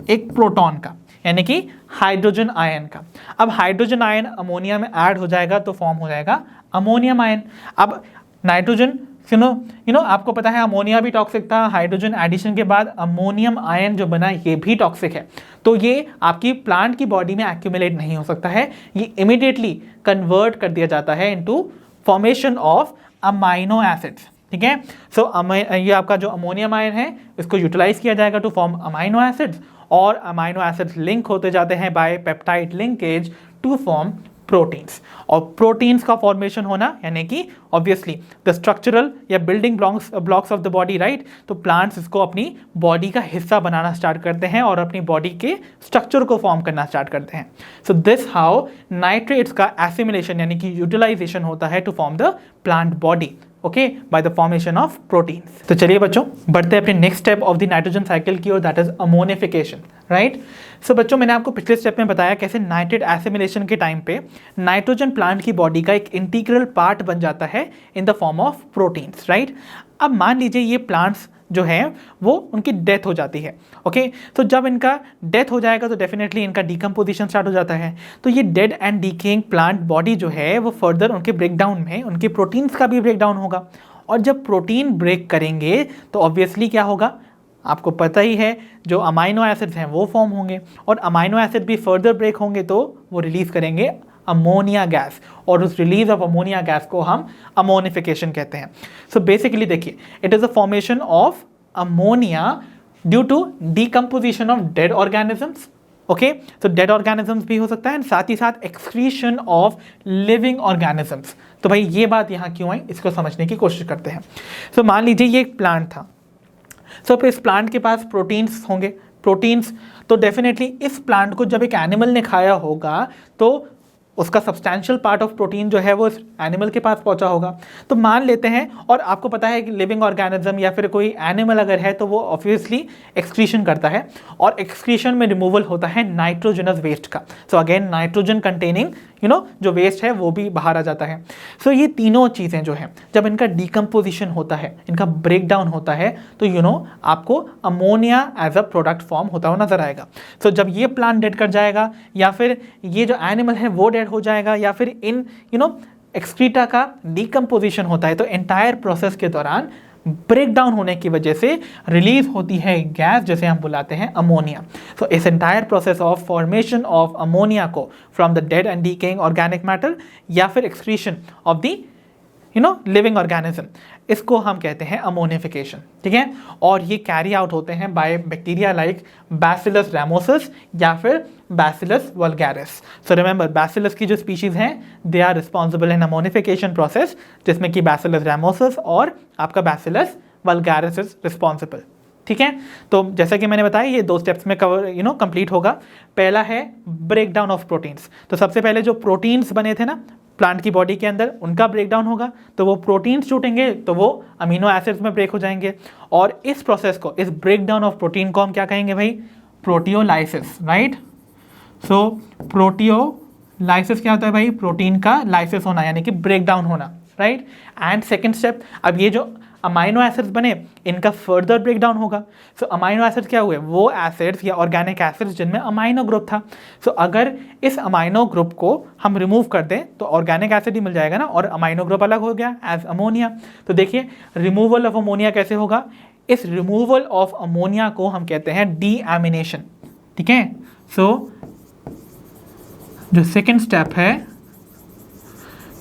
Speaker 1: एक प्रोटॉन का, यानी कि हाइड्रोजन आयन का। अब हाइड्रोजन आयन अमोनिया में ऐड हो जाएगा तो फॉर्म हो जाएगा अमोनियम आयन। अब नाइट्रोजन आपको पता है अमोनिया भी टॉक्सिक था, हाइड्रोजन एडिशन के बाद अमोनियम आयन जो बना ये भी टॉक्सिक है। तो ये आपकी प्लांट की बॉडी में एक्यूमुलेट नहीं हो सकता है, ये इमीडिएटली कन्वर्ट कर दिया जाता है into formation of amino acids, ठीक है। सो ये आपका जो अमोनियम आयन है इसको यूटिलाइज किया जाएगा टू फॉर्म अमाइनो एसिड्स, और अमाइनो एसिड्स लिंक होते जाते हैं by peptide linkage to form proteins. और प्रोटीन्स का फॉर्मेशन होना यानी कि ऑब्वियसली द स्ट्रक्चरल या building blocks of the body, right. तो प्लांट्स इसको अपनी बॉडी का हिस्सा बनाना स्टार्ट करते हैं और अपनी बॉडी के स्ट्रक्चर को फॉर्म करना स्टार्ट करते हैं। सो दिस हाउ नाइट्रेट्स का एसिमिलेशन यानी कि यूटिलाइजेशन होता है to form the plant body, okay, by the formation of proteins. तो चलिए बच्चों बढ़ते हैं अपने next step of the nitrogen cycle की ओर, that is ammonification, right. So बच्चों मैंने आपको पिछले स्टेप में बताया कैसे नाइट्रेट एसिमिलेशन के टाइम पे नाइट्रोजन प्लांट की बॉडी का एक इंटीग्रल पार्ट बन जाता है in the form of proteins, right. अब मान लीजिए ये प्लांट्स जो है वो उनकी डेथ हो जाती है, ओके। तो जब इनका डेथ हो जाएगा तो डेफिनेटली इनका डिकम्पोजिशन स्टार्ट हो जाता है। तो ये dead and decaying plant body जो है वो फर्दर उनके ब्रेकडाउन में उनके प्रोटीन्स का भी ब्रेकडाउन होगा, और जब प्रोटीन ब्रेक करेंगे तो ऑब्वियसली क्या होगा, आपको पता ही है जो अमाइनो एसिड्स हैं वो फॉर्म होंगे, और अमाइनो एसिड भी फर्दर ब्रेक होंगे तो वो रिलीज करेंगे अमोनिया गैस, और उस रिलीज ऑफ अमोनिया गैस को हम अमोनिफिकेशन कहते हैं। सो बेसिकली देखिए it is a formation of ammonia due to decomposition of dead organisms, okay. तो डेड ऑर्गेनिजम्स भी हो सकता है, साथ ही साथ एक्सक्रीशन ऑफ लिविंग ऑर्गेनिजम्स। तो भाई ये बात यहाँ क्यों आई इसको समझने की कोशिश करते हैं। सो मान लीजिए ये एक प्लांट था, सो इस प्लांट के पास प्रोटीन्स होंगे, प्रोटीन्स तो डेफिनेटली इस प्लांट को जब एक एनिमल ने खाया होगा तो उसका सब्सटैंशियल पार्ट ऑफ प्रोटीन जो है वो इस एनिमल के पास पहुंचा होगा। तो मान लेते हैं, और आपको पता है कि लिविंग ऑर्गेनिज्म या फिर कोई एनिमल अगर है तो वो ऑब्वियसली एक्सक्रीशन करता है, और एक्सक्रीशन में रिमूवल होता है नाइट्रोजनस वेस्ट का। सो अगेन नाइट्रोजन कंटेनिंग जो वेस्ट है वो भी बाहर आ जाता है। सो ये तीनों चीज़ें जो हैं जब इनका डिकम्पोजिशन होता है, इनका ब्रेकडाउन होता है, तो आपको ammonia as a product form होता हुआ नजर आएगा। सो जब ये प्लांट डेड कर जाएगा या फिर ये जो एनिमल है वो डेड हो जाएगा या फिर इन एक्सक्रीटा का डिकम्पोजिशन होता है, तो एंटायर प्रोसेस के दौरान ब्रेकडाउन होने की वजह से रिलीज होती है गैस जिसे हम बुलाते हैं अमोनिया। सो इस entire process of formation of ammonia को from the dead and decaying organic matter या फिर excretion of the living organism, इसको हम कहते हैं अमोनिफिकेशन, ठीक है। और ये कैरी आउट होते हैं by bacteria like bacillus ramosus या फिर bacillus vulgaris. So remember bacillus की जो स्पीशीज हैं they are responsible in ammonification process, जिसमें कि बैसिलस रैमोसस और आपका बैसिलस वल्गैरिस इज रिस्पॉन्सिबल, ठीक है। तो जैसा कि मैंने बताया ये दो स्टेप्स में कवर कंप्लीट होगा। पहला है ब्रेकडाउन ऑफ प्रोटीन्स, तो सबसे पहले जो प्रोटीन्स बने थे ना प्लांट की बॉडी के अंदर उनका ब्रेकडाउन होगा, तो वो प्रोटीन्स छूटेंगे तो वो अमीनो एसिड्स में ब्रेक हो जाएंगे, और इस प्रोसेस को, इस ब्रेकडाउन ऑफ प्रोटीन को हम क्या कहेंगे भाई, प्रोटियोलाइसिस, राइट। सो प्रोटियोलाइसिस क्या होता है भाई, प्रोटीन का लाइसिस होना यानी कि ब्रेकडाउन होना, राइट। एंड सेकेंड स्टेप, अब ये जो अमाइनो एसिड्स बने, इनका फर्दर ब्रेक डाउन होगा। सो अमाइनो एसिड्स क्या हुए, वो एसिड्स या ऑर्गेनिक एसिड्स जिनमें अमाइनो ग्रुप था। सो अगर इस अमाइनो ग्रुप को हम रिमूव कर दें तो ऑर्गेनिक एसिड ही मिल जाएगा ना, और अमाइनो ग्रुप अलग हो गया एज अमोनिया। तो देखिए रिमूवल ऑफ अमोनिया कैसे होगा, इस रिमूवल ऑफ अमोनिया को हम कहते हैं डीएमिनेशन। ठीक है, सो जो सेकेंड स्टेप है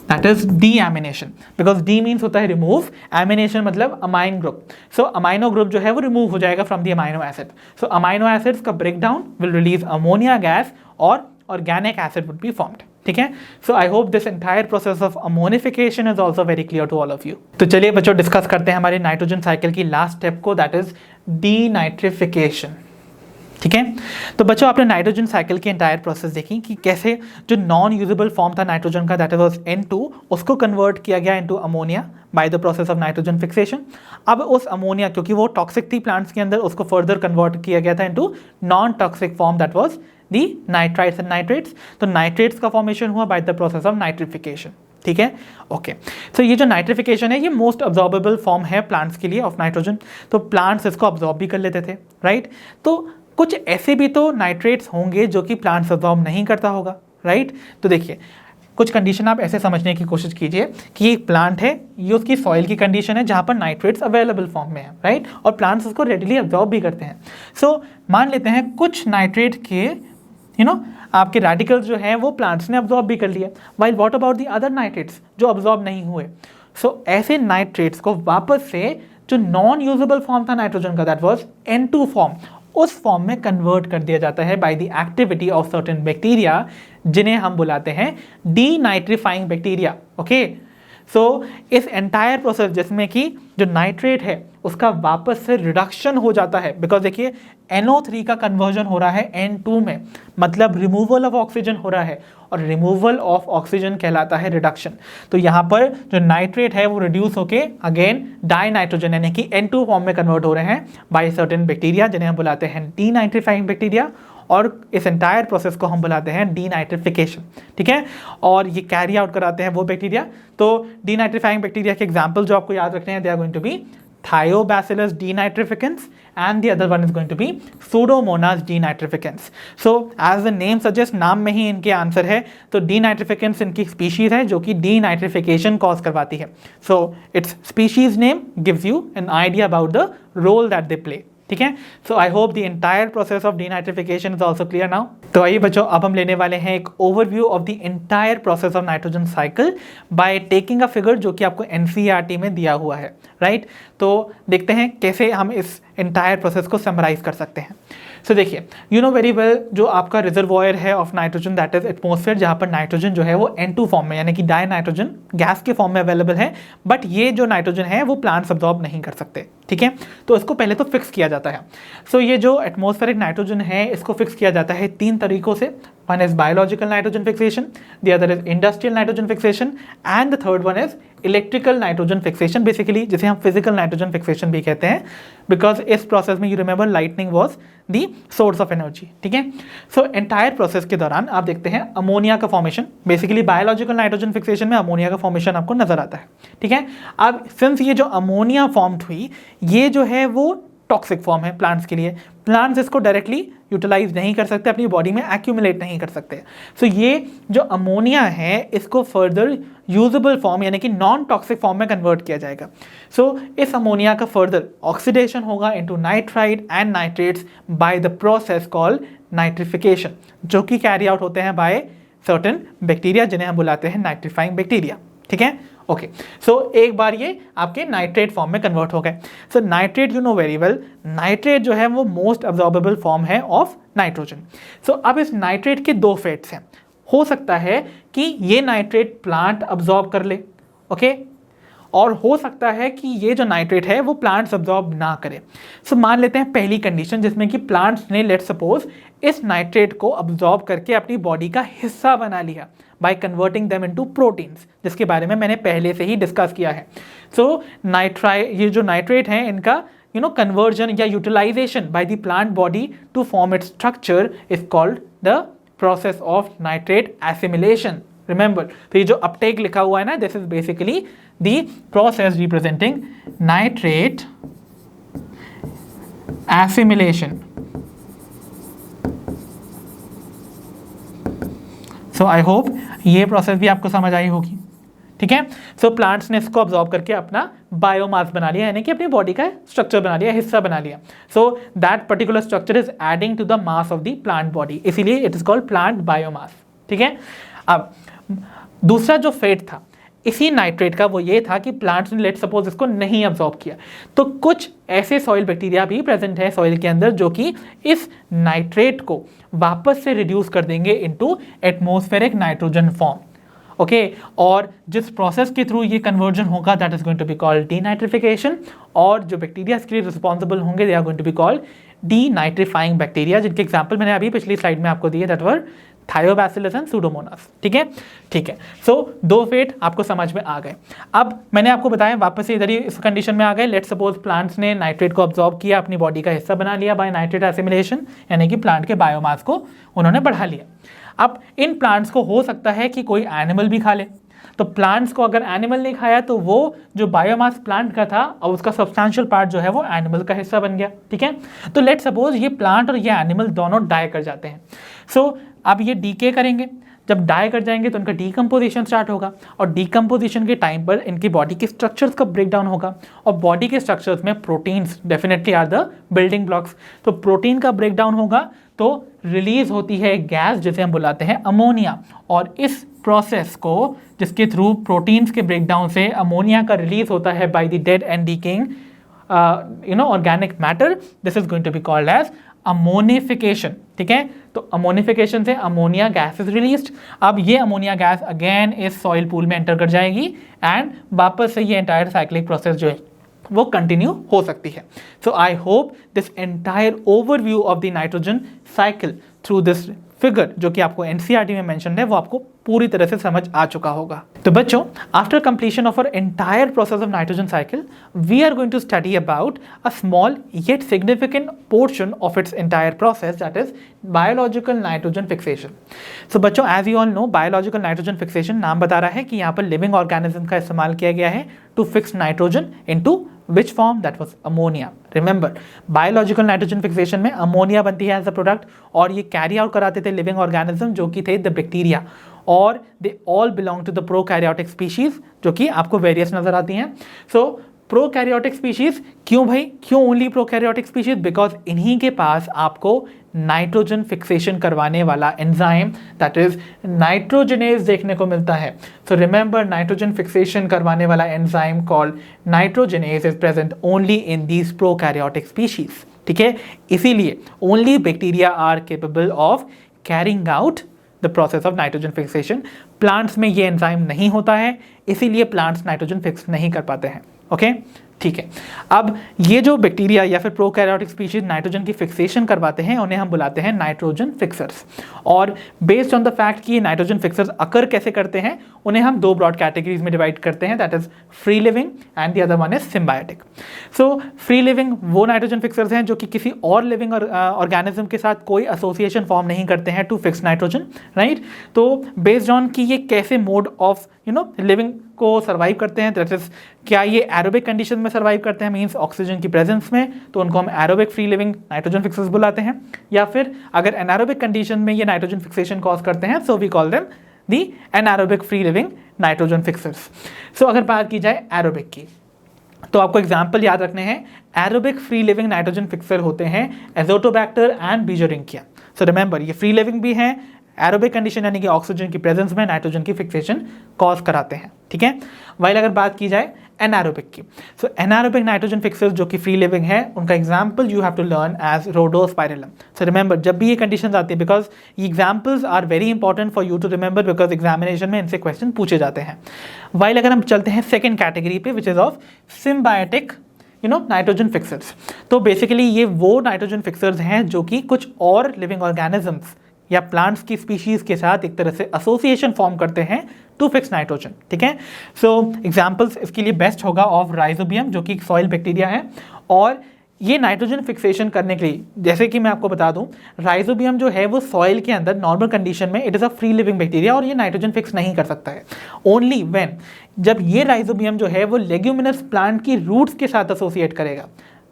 Speaker 1: that is deamination, because de means होता है रिमूव, एमिनेशन मतलब amine group. So amino group जो है वो रिमूव हो जाएगा from the amino acid. So amino acids का breakdown will release ammonia gas और organic acid would be formed. ठीक है, so I hope this entire process of ammonification is also very clear to all of you. तो चलिए बच्चों discuss करते हैं हमारे नाइट्रोजन साइकिल की लास्ट स्टेप को, दैट इज डीनाइट्रिफिकेशन। ठीक है, तो बच्चों आपने नाइट्रोजन साइकिल की एंटायर प्रोसेस देखी कि कैसे जो नॉन यूजेबल फॉर्म था नाइट्रोजन का दैट वाज N2, उसको कन्वर्ट किया गया into ammonia bye the process of nitrogen fixation. अब उस अमोनिया क्योंकि वो टॉक्सिक थी प्लांट्स के अंदर, उसको फर्दर कन्वर्ट किया गया था into non toxic form that was the nitrites and nitrates. तो नाइट्रेट्स का फॉर्मेशन हुआ bye the process of nitrification. ठीक है, ओके। सो ये जो नाइट्रिफिकेशन है ये मोस्ट ऑब्जॉर्बेबल फॉर्म है प्लांट्स के लिए ऑफ नाइट्रोजन, तो प्लांट्स इसको ऑब्जॉर्ब भी कर लेते थे, राइट। तो कुछ ऐसे भी तो नाइट्रेट्स होंगे जो कि प्लांट्स ऑब्जॉर्ब नहीं करता होगा, राइट। तो देखिए कुछ कंडीशन आप ऐसे समझने की कोशिश कीजिए कि एक प्लांट है, ये उसकी सॉइल की कंडीशन है जहाँ पर नाइट्रेट्स अवेलेबल फॉर्म में है, राइट, और प्लांट्स उसको रेडिली ऑब्जॉर्ब भी करते हैं। सो मान लेते हैं कुछ नाइट्रेट के आपके रेडिकल्स जो हैं वो प्लांट्स ने ऑब्जॉर्ब भी कर लिए, while what about the other nitrates जो ऑब्जॉर्ब नहीं हुए। सो ऐसे नाइट्रेट्स को वापस से जो नॉन यूजेबल फॉर्म था नाइट्रोजन का दैट वाज N2 फॉर्म, उस फॉर्म में कन्वर्ट कर दिया जाता है by the activity of certain bacteria जिन्हें हम बुलाते हैं डीनाइट्रीफाइंग बैक्टीरिया। ओके, सो इस एंटायर प्रोसेस जिसमें कि जो नाइट्रेट है उसका वापस से रिडक्शन हो जाता है, बिकॉज देखिए NO3 का कन्वर्जन हो रहा है N2 में, मतलब रिमूवल ऑफ ऑक्सीजन हो रहा है, और रिमूवल ऑफ ऑक्सीजन कहलाता है रिडक्शन। तो यहाँ पर जो नाइट्रेट है वो रिड्यूस होके अगेन डाई नाइट्रोजन यानी कि N2 फॉर्म में कन्वर्ट हो रहे हैं बाय सर्टेन बैक्टीरिया जिन्हें हम बुलाते हैं डीनाइट्रीफाइंग बैक्टीरिया, और इस एंटायर प्रोसेस को हम बुलाते हैं डीनाइट्रिफिकेशन। ठीक है, और ये कैरी आउट कराते हैं वो बैक्टीरिया। तो डीनाइट्रीफाइंग बैक्टीरिया के एग्जाम्पल जो आपको याद रखने हैं, they are going to be Thiobacillus denitrificans and the other one is going to be Pseudomonas denitrificans. So as the name suggests, नाम में ही इनके आंसर है, तो denitrificans इनकी स्पीशीज है जो कि denitrification कॉज करवाती है। So its species name gives you an idea about the role that they play. ठीक है, so I hope the entire process of denitrification is also clear now. तो आइए बच्चों अब हम लेने वाले हैं एक overview of the entire process of nitrogen cycle by taking a figure जो कि आपको NCERT में दिया हुआ है, राइट। तो देखते हैं कैसे हम इस एंटायर प्रोसेस को समराइज कर सकते हैं। सो देखिए यू नो वेरी वेल जो आपका रिजर्वॉयर है of nitrogen that is atmosphere, जहाँ पर नाइट्रोजन जो है वो N2 फॉर्म में यानी कि डाई नाइट्रोजन गैस के फॉर्म में अवेलेबल है, बट ये जो नाइट्रोजन है वो प्लांट्स अब्जॉर्ब नहीं कर सकते। ठीक है, तो इसको पहले तो फिक्स किया जाता है। सो ये जो एटमॉस्फेरिक नाइट्रोजन है इसको फिक्स किया जाता है 3 तरीकों से। One is biological nitrogen fixation, the other is industrial nitrogen fixation, and the third one is electrical nitrogen fixation, basically जिसे हम फिजिकल नाइट्रोजन फिक्सेशन भी कहते हैं, बिकॉज इस प्रोसेस में you remember lightning was the source of energy. ठीक है, so entire process के दौरान आप देखते हैं अमोनिया का formation, basically biological nitrogen fixation में अमोनिया का फॉर्मेशन आपको नजर आता है। ठीक है, अब सिंस ये जो अमोनिया फॉर्म्ड हुई ये जो है वो टॉक्सिक फॉर्म है प्लांट्स के लिए, प्लांट्स इसको डायरेक्टली यूटिलाइज नहीं कर सकते, अपनी बॉडी में एक्यूमुलेट नहीं कर सकते। सो ये जो अमोनिया है इसको फर्दर यूजेबल फॉर्म यानी कि नॉन टॉक्सिक फॉर्म में कन्वर्ट किया जाएगा। सो इस अमोनिया का फर्दर ऑक्सीडेशन होगा into nitrite and nitrates bye the process called nitrification, जो कि कैरी आउट होते हैं बाय सर्टेन बैक्टीरिया जिन्हें हम बुलाते हैं नाइट्रीफाइंग बैक्टीरिया। ठीक है, ओके। सो एक बार ये आपके नाइट्रेट फॉर्म में कन्वर्ट हो गए। So nitrate you know very well, nitrate जो है वो मोस्ट अब्जॉर्बेबल फॉर्म है ऑफ नाइट्रोजन। सो अब इस नाइट्रेट के 2 फेट्स हैं, हो सकता है कि ये नाइट्रेट प्लांट अब्जॉर्ब कर ले, ओके, और हो सकता है कि ये जो नाइट्रेट है वो प्लांट्स अब्जॉर्ब ना करे। सो मान लेते हैं पहली कंडीशन जिसमें कि प्लांट्स ने लेट सपोज इस नाइट्रेट को अब्जॉर्ब करके अपनी बॉडी का हिस्सा बना लिया by converting them into proteins, जिसके बारे में मैंने पहले से ही डिस्कस किया है। सो ये जो नाइट्रेट हैं इनका कन्वर्जन या utilization by the plant body to form its structure is called the process of nitrate assimilation. Remember, तो ये जो अपटेक लिखा हुआ है ना, this is basically the process representing nitrate assimilation. So I hope ये प्रोसेस भी आपको समझ आई होगी, ठीक है। सो प्लांट्स ने इसको ऑब्जॉर्व करके अपना बायोमास बना लिया, यानी कि अपनी बॉडी का स्ट्रक्चर बना लिया, हिस्सा बना लिया। So that particular structure is adding to the mass of the plant body, इसीलिए it is called plant biomass, ठीक है। अब दूसरा जो फेट था इसी नाइट्रेट का, वो ये था कि प्लांट्स ने लेट सपोज इसको नहीं अब्जॉर्ब किया, तो कुछ ऐसे सॉइल बैक्टीरिया भी प्रेजेंट है सॉइल के अंदर जो कि इस नाइट्रेट को वापस से रिड्यूस कर देंगे into atmospheric nitrogen form, okay. और जिस प्रोसेस के थ्रू ये कन्वर्जन होगा that is going to be called denitrification, और जो बैक्टीरिया इसके लिए रिस्पॉन्सिबल होंगे they are going to be called denitrifying bacteria, जिनके एग्जाम्पल मैंने अभी पिछली स्लाइड में आपको दिए, that were thiobacillus and pseudomonas, ठीक है, ठीक है। सो दो फेट आपको समझ में आ गए। अब मैंने आपको बताया वापस से इधर ही इस कंडीशन में आ गए। लेट्स सपोज प्लांट्स ने नाइट्रेट को ऑब्जॉर्ब किया, अपनी बॉडी का हिस्सा बना लिया बाय नाइट्रेट एसिमिलेशन, यानी कि प्लांट के बायोमास को उन्होंने बढ़ा लिया। अब इन प्लांट्स को हो सकता है कि कोई एनिमल भी खा ले, तो प्लांट्स को अगर एनिमल ने खाया तो वो जो बायोमास प्लांट का था और उसका सब्सटैंशियल पार्ट जो है वो एनिमल का हिस्सा बन गया, ठीक है। तो लेट सपोज ये प्लांट और ये एनिमल दोनों डाई कर जाते हैं। सो अब ये डीके करेंगे, जब डाई कर जाएंगे तो उनका डीकम्पोजिशन स्टार्ट होगा, और डीकम्पोजिशन के टाइम पर इनकी बॉडी के स्ट्रक्चर्स का ब्रेकडाउन होगा, और बॉडी के स्ट्रक्चर्स में proteins definitely are the building blocks. तो प्रोटीन का ब्रेकडाउन होगा तो रिलीज होती है गैस जिसे हम बुलाते हैं अमोनिया, और इस प्रोसेस को जिसके थ्रू प्रोटीन्स के ब्रेकडाउन से अमोनिया का रिलीज होता है by the dead and decaying organic matter, this is going to be called as ammonification, ठीक है। तो अमोनिफिकेशन से अमोनिया गैस इज रिलीज्ड। अब ये अमोनिया गैस अगेन इस सॉइल पूल में एंटर कर जाएगी एंड वापस से ये एंटायर साइक्लिक प्रोसेस जो है वो कंटिन्यू हो सकती है। So I hope this entire overview of the nitrogen cycle through this figure जो कि आपको एनसीईआरटी में मेंशन है वो आपको पूरी तरह से समझ आ चुका होगा। तो बच्चों, after completion of our entire process of nitrogen cycle we are going to study about a small yet significant portion of its entire process, that is biological nitrogen fixation. So बच्चों, as you all know, biological nitrogen fixation नाम बता रहा है कि यहाँ पर living organism का इस्तेमाल किया गया है to fix nitrogen into which form? That was ammonia. Remember, biological nitrogen fixation में अमोनिया बनती है एज अ प्रोडक्ट, और ये कैरी आउट कराते थे लिविंग ऑर्गेनिज्म जो कि थे द बैक्टीरिया, और they all belong to the prokaryotic species जो कि आपको वेरियस नजर आती हैं। सो प्रोकैरियोटिक स्पीशीज क्यों भाई, क्यों ओनली प्रोकैरियोटिक स्पीशीज? बिकॉज इन्हीं के पास आपको नाइट्रोजन फिक्सेशन करवाने वाला एंजाइम दैट इज नाइट्रोजनेज देखने को मिलता है। सो रिमेंबर, नाइट्रोजन फिक्सेशन करवाने वाला enzyme called nitrogenase is present only in these prokaryotic species, ठीक है। इसीलिए only bacteria are capable of carrying out the process of nitrogen fixation. Plants में ये एंजाइम नहीं होता है, इसीलिए प्लांट्स नाइट्रोजन फिक्स नहीं कर पाते हैं, ओके, ठीक है। अब ये जो बैक्टीरिया या फिर प्रोकैरियोटिक स्पीशीज नाइट्रोजन की फिक्सेशन करवाते हैं उन्हें हम बुलाते हैं नाइट्रोजन फिक्सर्स, और बेस्ड ऑन द फैक्ट कि ये नाइट्रोजन फिक्सर्स अकर कैसे करते हैं उन्हें हम दो ब्रॉड कैटेगरीज में डिवाइड करते हैं, that is free living and the other one is symbiotic. So free living वो नाइट्रोजन फिक्सर्स हैं जो कि किसी और लिविंग ऑर्गेनिज्म के साथ कोई एसोसिएशन फॉर्म नहीं करते हैं टू फिक्स नाइट्रोजन, राइट। तो बेस्ड ऑन कि ये कैसे मोड ऑफ लिविंग को सर्वाइव करते हैं, दैट इज क्या ये एरोबिक कंडीशन में सर्वाइव करते हैं, मींस ऑक्सीजन की प्रेजेंस में, तो उनको हम aerobic free living nitrogen fixers बुलाते हैं, या फिर अगर एनारोबिक कंडीशन में ये नाइट्रोजन फिक्सेशन कॉज करते हैं so we call them the anaerobic free living nitrogen fixers. So अगर बात की जाए एरोबिक की, तो आपको एग्जाम्पल याद रखने हैं। Aerobic free living nitrogen fixer होते हैं एजोटोबैक्टर एंड बीजोरिंकिया। सो रिमेंबर, ये फ्री लिविंग भी हैं, एरोबिक कंडीशन यानी कि ऑक्सीजन की प्रेजेंस में नाइट्रोजन की फिक्सेशन कॉज कराते हैं, ठीक है। वाइल अगर बात की जाए एनारोबिक की, सो एनारोबिक नाइट्रोजन फिक्सर्स जो कि फ्री लिविंग है उनका example you have to learn as Rhodospirillum. So remember, जब भी ये कंडीशंस आती है, बिकॉज ये examples are very important for you to remember, because examination में इनसे क्वेश्चन पूछे जाते हैं। वाइल अगर हम चलते हैं सेकेंड कैटेगरी पे which is of symbiotic nitrogen fixers, तो बेसिकली ये वो नाइट्रोजन फिक्सर्स हैं जो कि कुछ और लिविंग ऑर्गेनिजम्स या प्लांट्स की स्पीशीज के साथ एक तरह से एसोसिएशन फॉर्म करते हैं टू फिक्स नाइट्रोजन, ठीक है। सो एग्जांपल्स इसके लिए बेस्ट होगा ऑफ राइजोबियम जो कि एक सॉइल बैक्टीरिया है, और ये नाइट्रोजन फिक्सेशन करने के लिए, जैसे कि मैं आपको बता दूं, राइजोबियम जो है वो सॉइल के अंदर नॉर्मल कंडीशन में it is a free living bacteria और ये नाइट्रोजन फिक्स नहीं कर सकता है। ओनली व्हेन, जब ये राइजोबियम जो है वो लेग्यूमिनस प्लांट की रूट्स के साथ एसोसिएट करेगा,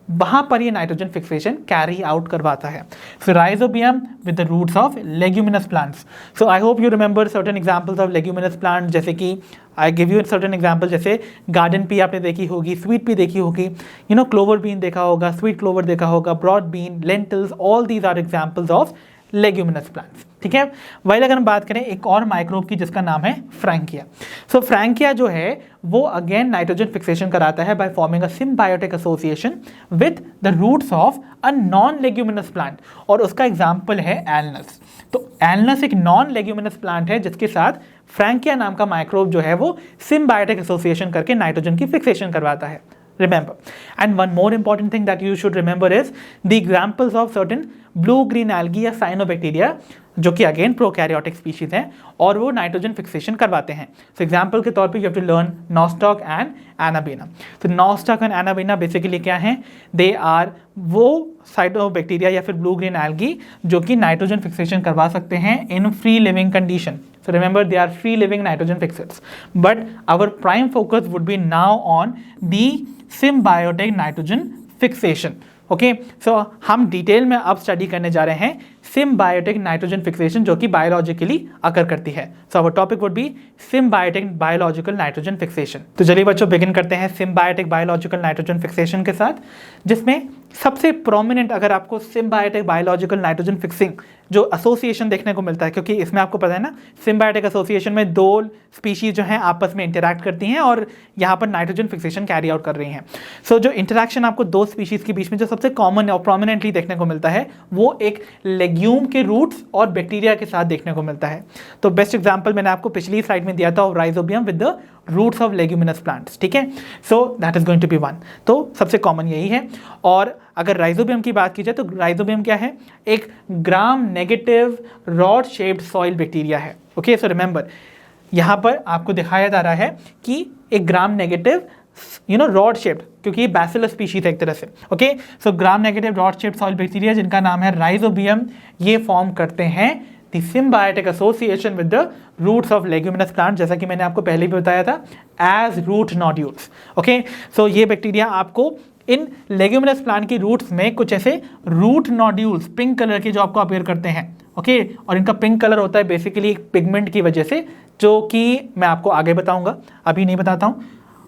Speaker 1: वहां पर ये नाइट्रोजन फिक्सेशन कैरी आउट करवाता है। So Rhizobium with the roots of leguminous plants. So I hope you remember certain examples of leguminous plant, जैसे कि I give you certain example, जैसे गार्डन पी आपने देखी होगी, स्वीट पी देखी होगी, क्लोवर बीन देखा होगा, स्वीट क्लोवर देखा होगा, broad bean, lentils, all these are examples of leguminous plants. ठीक है, वही अगर हम बात करें एक और माइक्रोब की जिसका नाम है फ्रैंकिया। सो फ्रैंकिया जो है वो अगेन नाइट्रोजन फिक्सेशन कराता है by forming a symbiotic association with the roots of a non leguminous plant, और उसका एग्जाम्पल है एलनस। तो एलनस एक नॉन लेग्यूमिनस प्लांट है जिसके साथ फ्रैंकिया नाम का माइक्रोब जो है वो सिम्बायोटिक एसोसिएशन करके नाइट्रोजन की फिक्सेशन करवाता है। Remember, and one more important thing that you should remember is the examples of certain blue-green algae या cyanobacteria, जो कि अगेन प्रोकैरियोटिक स्पीशीज हैं और वो नाइट्रोजन फिक्सेशन करवाते हैं। सो एग्जाम्पल के तौर पे you have to learn nostoc and anabaena. तो नॉस्टॉक एंड एनाबेना बेसिकली क्या हैं? दे आर वो साइनोबैक्टीरिया या फिर ब्लू ग्रीन एल्गी जो कि नाइट्रोजन फिक्सेशन करवा सकते हैं in free living condition. So remember, they are free living nitrogen fixers. But our prime focus would be now on the symbiotic nitrogen fixation. Okay, so हम detail में अब study करने जा रहे हैं सिम्बायोटिक नाइट्रोजन फिक्सेशन जो कि biologically occur करती है। So our topic would be symbiotic biological nitrogen fixation. तो चलिए बच्चों बिगिन करते हैं सिम्बायोटिक बायोलॉजिकल नाइट्रोजन फिक्सेशन के साथ, जिसमें सबसे प्रोमिनेंट अगर आपको सिम्बायोटिक बायोलॉजिकल नाइट्रोजन फिक्सिंग जो एसोसिएशन देखने को मिलता है, क्योंकि इसमें आपको पता है ना सिम्बायोटिक एसोसिएशन में दो स्पीशीज जो हैं आपस में इंटरैक्ट करती हैं और यहाँ पर नाइट्रोजन फिक्सेशन कैरी आउट कर रही हैं। सो जो इंटरैक्शन आपको दो स्पीशीज के बीच में जो सबसे कॉमन और प्रोमिनेंटली देखने को मिलता है वो एक लेग्यूम के रूट्स और बैक्टीरिया के साथ देखने को मिलता है। तो बेस्ट एग्जांपल मैंने आपको पिछली स्लाइड में दिया था of rhizobium with the roots of leguminous plants. ठीक है, so that is going to be one. तो सबसे कॉमन यही है। और अगर राइजोबियम की बात की जाए तो राइजोबियम क्या है? एक ग्राम negative rod shaped soil bacteria है। ओके, सो रिमेंबर यहाँ पर आपको दिखाया जा रहा है कि एक ग्राम नेगेटिव रॉड शेप्ड, क्योंकि ये बैसिलस स्पीशीज है एक तरह से। Okay, so gram negative rod shaped soil bacteria जिनका नाम है राइजोबियम, ये फॉर्म करते हैं the symbiotic association with the roots of leguminous plant, जैसा कि मैंने आपको पहले भी बताया था, as root nodules. Okay, so ये बैक्टीरिया आपको इन लेग्यूमिनस प्लांट की रूट्स में कुछ ऐसे रूट नोड्यूल्स पिंक कलर के जो आपको अपीयर करते हैं। ओके, और इनका पिंक कलर होता है बेसिकली एक पिगमेंट की वजह से, जो कि मैं आपको आगे बताऊंगा, अभी नहीं बताता हूं।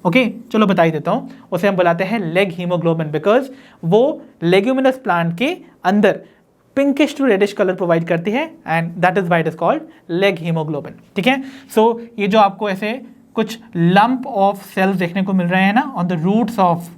Speaker 1: ओके, चलो बता ही देता हूं। उसे हम बुलाते हैं लेग हीमोग्लोबिन, बिकॉज वो लेग्यूमिनस प्लांट के अंदर pinkish to reddish colour provide करती है and that is why it is called leg haemoglobin. ठीक है, सो ये जो आपको ऐसे कुछ लंप ऑफ सेल्स देखने को मिल रहे हैं ना on the roots of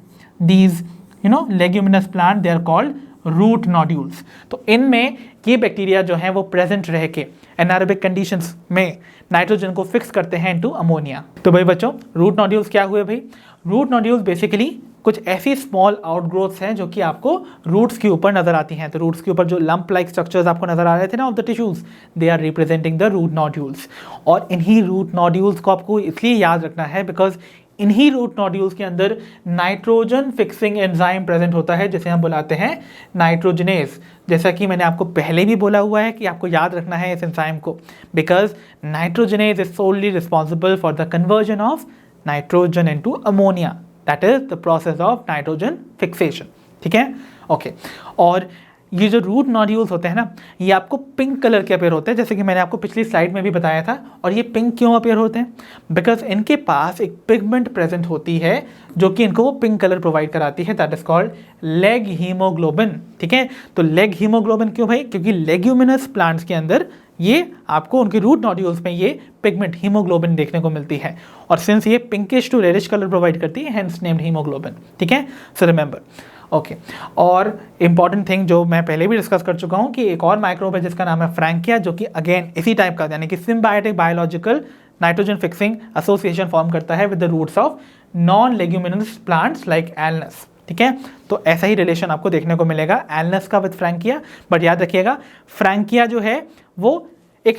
Speaker 1: these leguminous plant, they are called root nodules. तो इनमें ये बैक्टीरिया जो है वो प्रेजेंट रह के एनारोबिक कंडीशंस में नाइट्रोजन को फिक्स करते हैं इनटू अमोनिया। तो भाई बच्चों, रूट नोड्यूल्स क्या हुए भाई? रूट नोड्यूल्स बेसिकली कुछ ऐसी स्मॉल आउटग्रोथ्स हैं जो कि आपको रूट्स के ऊपर नजर आती हैं। तो रूट्स के ऊपर जो लंप लाइक स्ट्रक्चर्स आपको नजर आ रहे थे ना of the tissues, they are representing the root nodules. और इन्हीं रूट नोड्यूल्स को आपको इसलिए याद रखना है बिकॉज इन्हीं रूट नोड्यूल्स के अंदर नाइट्रोजन फिक्सिंग एंजाइम प्रेजेंट होता है जिसे हम बुलाते हैं नाइट्रोजनेज। जैसा कि मैंने आपको पहले भी बोला हुआ है कि आपको याद रखना है इस एंजाइम को, because nitrogenase is solely responsible for the conversion of nitrogen into ammonia, that is the process of nitrogen fixation. ठीक है, ओके। और ये जो रूट नोड्यूल्स होते हैं ना, ये आपको पिंक कलर के अपेयर होते हैं, जैसे कि मैंने आपको पिछली स्लाइड में भी बताया था। और ये पिंक क्यों अपेयर होते हैं? बिकॉज इनके पास एक पिगमेंट प्रेजेंट होती है जो कि इनको वो पिंक कलर प्रोवाइड कराती है, that is called leg haemoglobin. ठीक है, तो लेग हीमोग्लोबिन क्यों भाई? क्योंकि लेग्यूमिनस प्लांट्स के अंदर ये आपको उनके रूट नोड्यूल्स में ये पिगमेंट हीमोग्लोबिन देखने को मिलती है, और सिंस ये pinkish to reddish colour provide करती है, हेंस नेम्ड हीमोग्लोबिन। ठीक है, सो रिमेंबर। ओके, और इंपॉर्टेंट थिंग जो मैं पहले भी डिस्कस कर चुका हूं कि एक और माइक्रोब है जिसका नाम है फ्रैंकिया, जो कि अगेन इसी टाइप का यानी कि symbiotic biological nitrogen fixing association form करता है with the roots of non leguminous plants like alnus. ठीक है, तो ऐसा ही रिलेशन आपको देखने को मिलेगा एलनस का विद फ्रैंकिया। बट याद रखिएगा, फ्रैंकिया जो है वो एक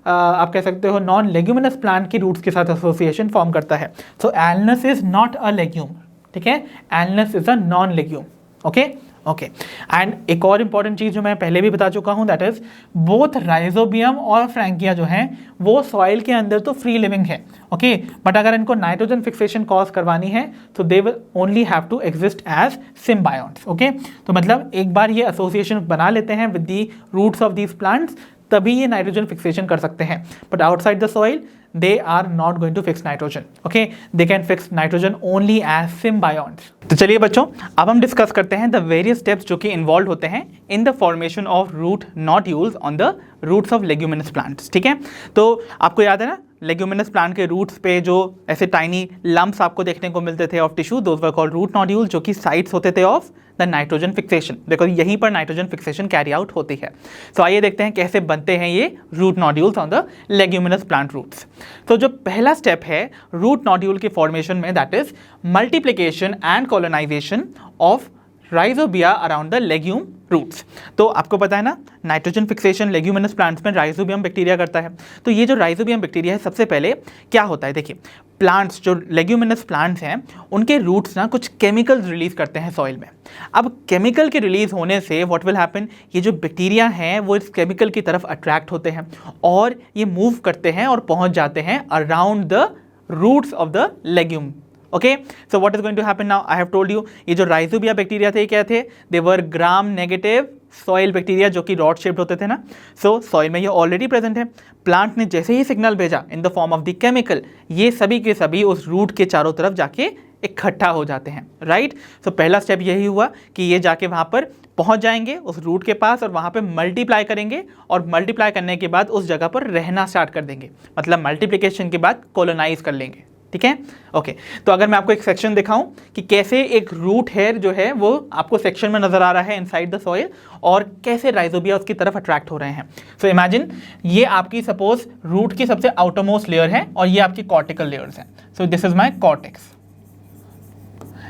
Speaker 1: आप कह सकते हो नॉन लेग्यूमिनस प्लांट की रूट्स के साथ एसोसिएशन फॉर्म करता है। So Alnus is not a legume. ठीक है, Alnus is a non legume. Okay okay, and एक और इंपॉर्टेंट चीज जो मैं पहले भी बता चुका हूं, दैट इज बोथ राइजोबियम और फ्रैंकिया जो हैं वो सॉइल के अंदर तो फ्री लिविंग है, ओके, बट अगर इनको नाइट्रोजन फिक्सेशन कॉज करवानी है तो they will only have to exist as symbionts. Okay, तो मतलब एक बार ये एसोसिएशन बना लेते हैं with the roots of these plants, तभी ये नाइट्रोजन फिक्सेशन कर सकते हैं, but outside the soil they are not going to fix nitrogen, okay, they can fix nitrogen only as symbionts। तो चलिए बच्चों, अब हम डिस्कस करते हैं द वेरियस स्टेप्स जो कि इन्वॉल्व होते हैं in the formation of root nodules on the roots of leguminous plants. ठीक है, तो आपको याद है ना लेग्यूमिनस प्लांट के रूट्स पे जो ऐसे टाइनी लम्प्स आपको देखने को मिलते थे of tissue, those were called root nodules, जो कि साइट्स होते थे ऑफ द नाइट्रोजन फिक्सेशन। देखो यहीं पर नाइट्रोजन फिक्सेशन कैरी आउट होती है। तो आइए देखते हैं कैसे बनते हैं ये root nodules on the leguminous plant roots. तो जो पहला स्टेप है रूट नोड्यूल के फॉर्मेशन में, that is multiplication and colonization of rhizobia around the legume roots. तो आपको पता है ना नाइट्रोजन फिक्सेशन लेग्यूमिनस प्लांट्स में राइजोबियम बैक्टीरिया करता है। तो ये जो राइजोबियम बैक्टीरिया है, सबसे पहले क्या होता है, देखिए प्लांट्स जो लेग्यूमिनस प्लांट्स हैं उनके रूट्स ना कुछ केमिकल्स रिलीज करते हैं सॉइल में। अब केमिकल के रिलीज होने से व्हाट विल हैपन, ये जो बैक्टीरिया हैं वो इस केमिकल की तरफ अट्रैक्ट होते हैं और ये मूव करते हैं और पहुंच जाते हैं around the roots of the legume. Okay, so what is going to happen now, I have told you ये जो राइजोबिया बैक्टीरिया थे क्या थे, they were gram negative soil bacteria जो कि रॉड शेप्ड होते थे ना। सो सॉइल में ये ऑलरेडी प्रेजेंट है, प्लांट ने जैसे ही सिग्नल भेजा इन the form of the chemical, ये सभी के सभी उस रूट के चारों तरफ जाके इकट्ठा हो जाते हैं, राइट। सो पहला स्टेप यही हुआ कि ये जाके वहाँ पर पहुँच जाएंगे उस रूट के पास और वहाँ पे मल्टीप्लाई करेंगे, और मल्टीप्लाई करने के बाद उस जगह पर रहना स्टार्ट कर देंगे, मतलब मल्टीप्लिकेशन के बाद कॉलोनाइज कर लेंगे। ठीक है, ओके। तो अगर मैं आपको एक सेक्शन दिखाऊं कि कैसे एक रूट हेयर जो है वो आपको सेक्शन में नजर आ रहा है इनसाइड द सॉइल, और कैसे राइजोबिया उसकी तरफ अट्रैक्ट हो रहे हैं। सो इमेजिन ये आपकी सपोज रूट की सबसे आउटरमोस्ट लेयर है और ये आपकी कॉर्टिकल लेयर्स हैं। So this is my cortex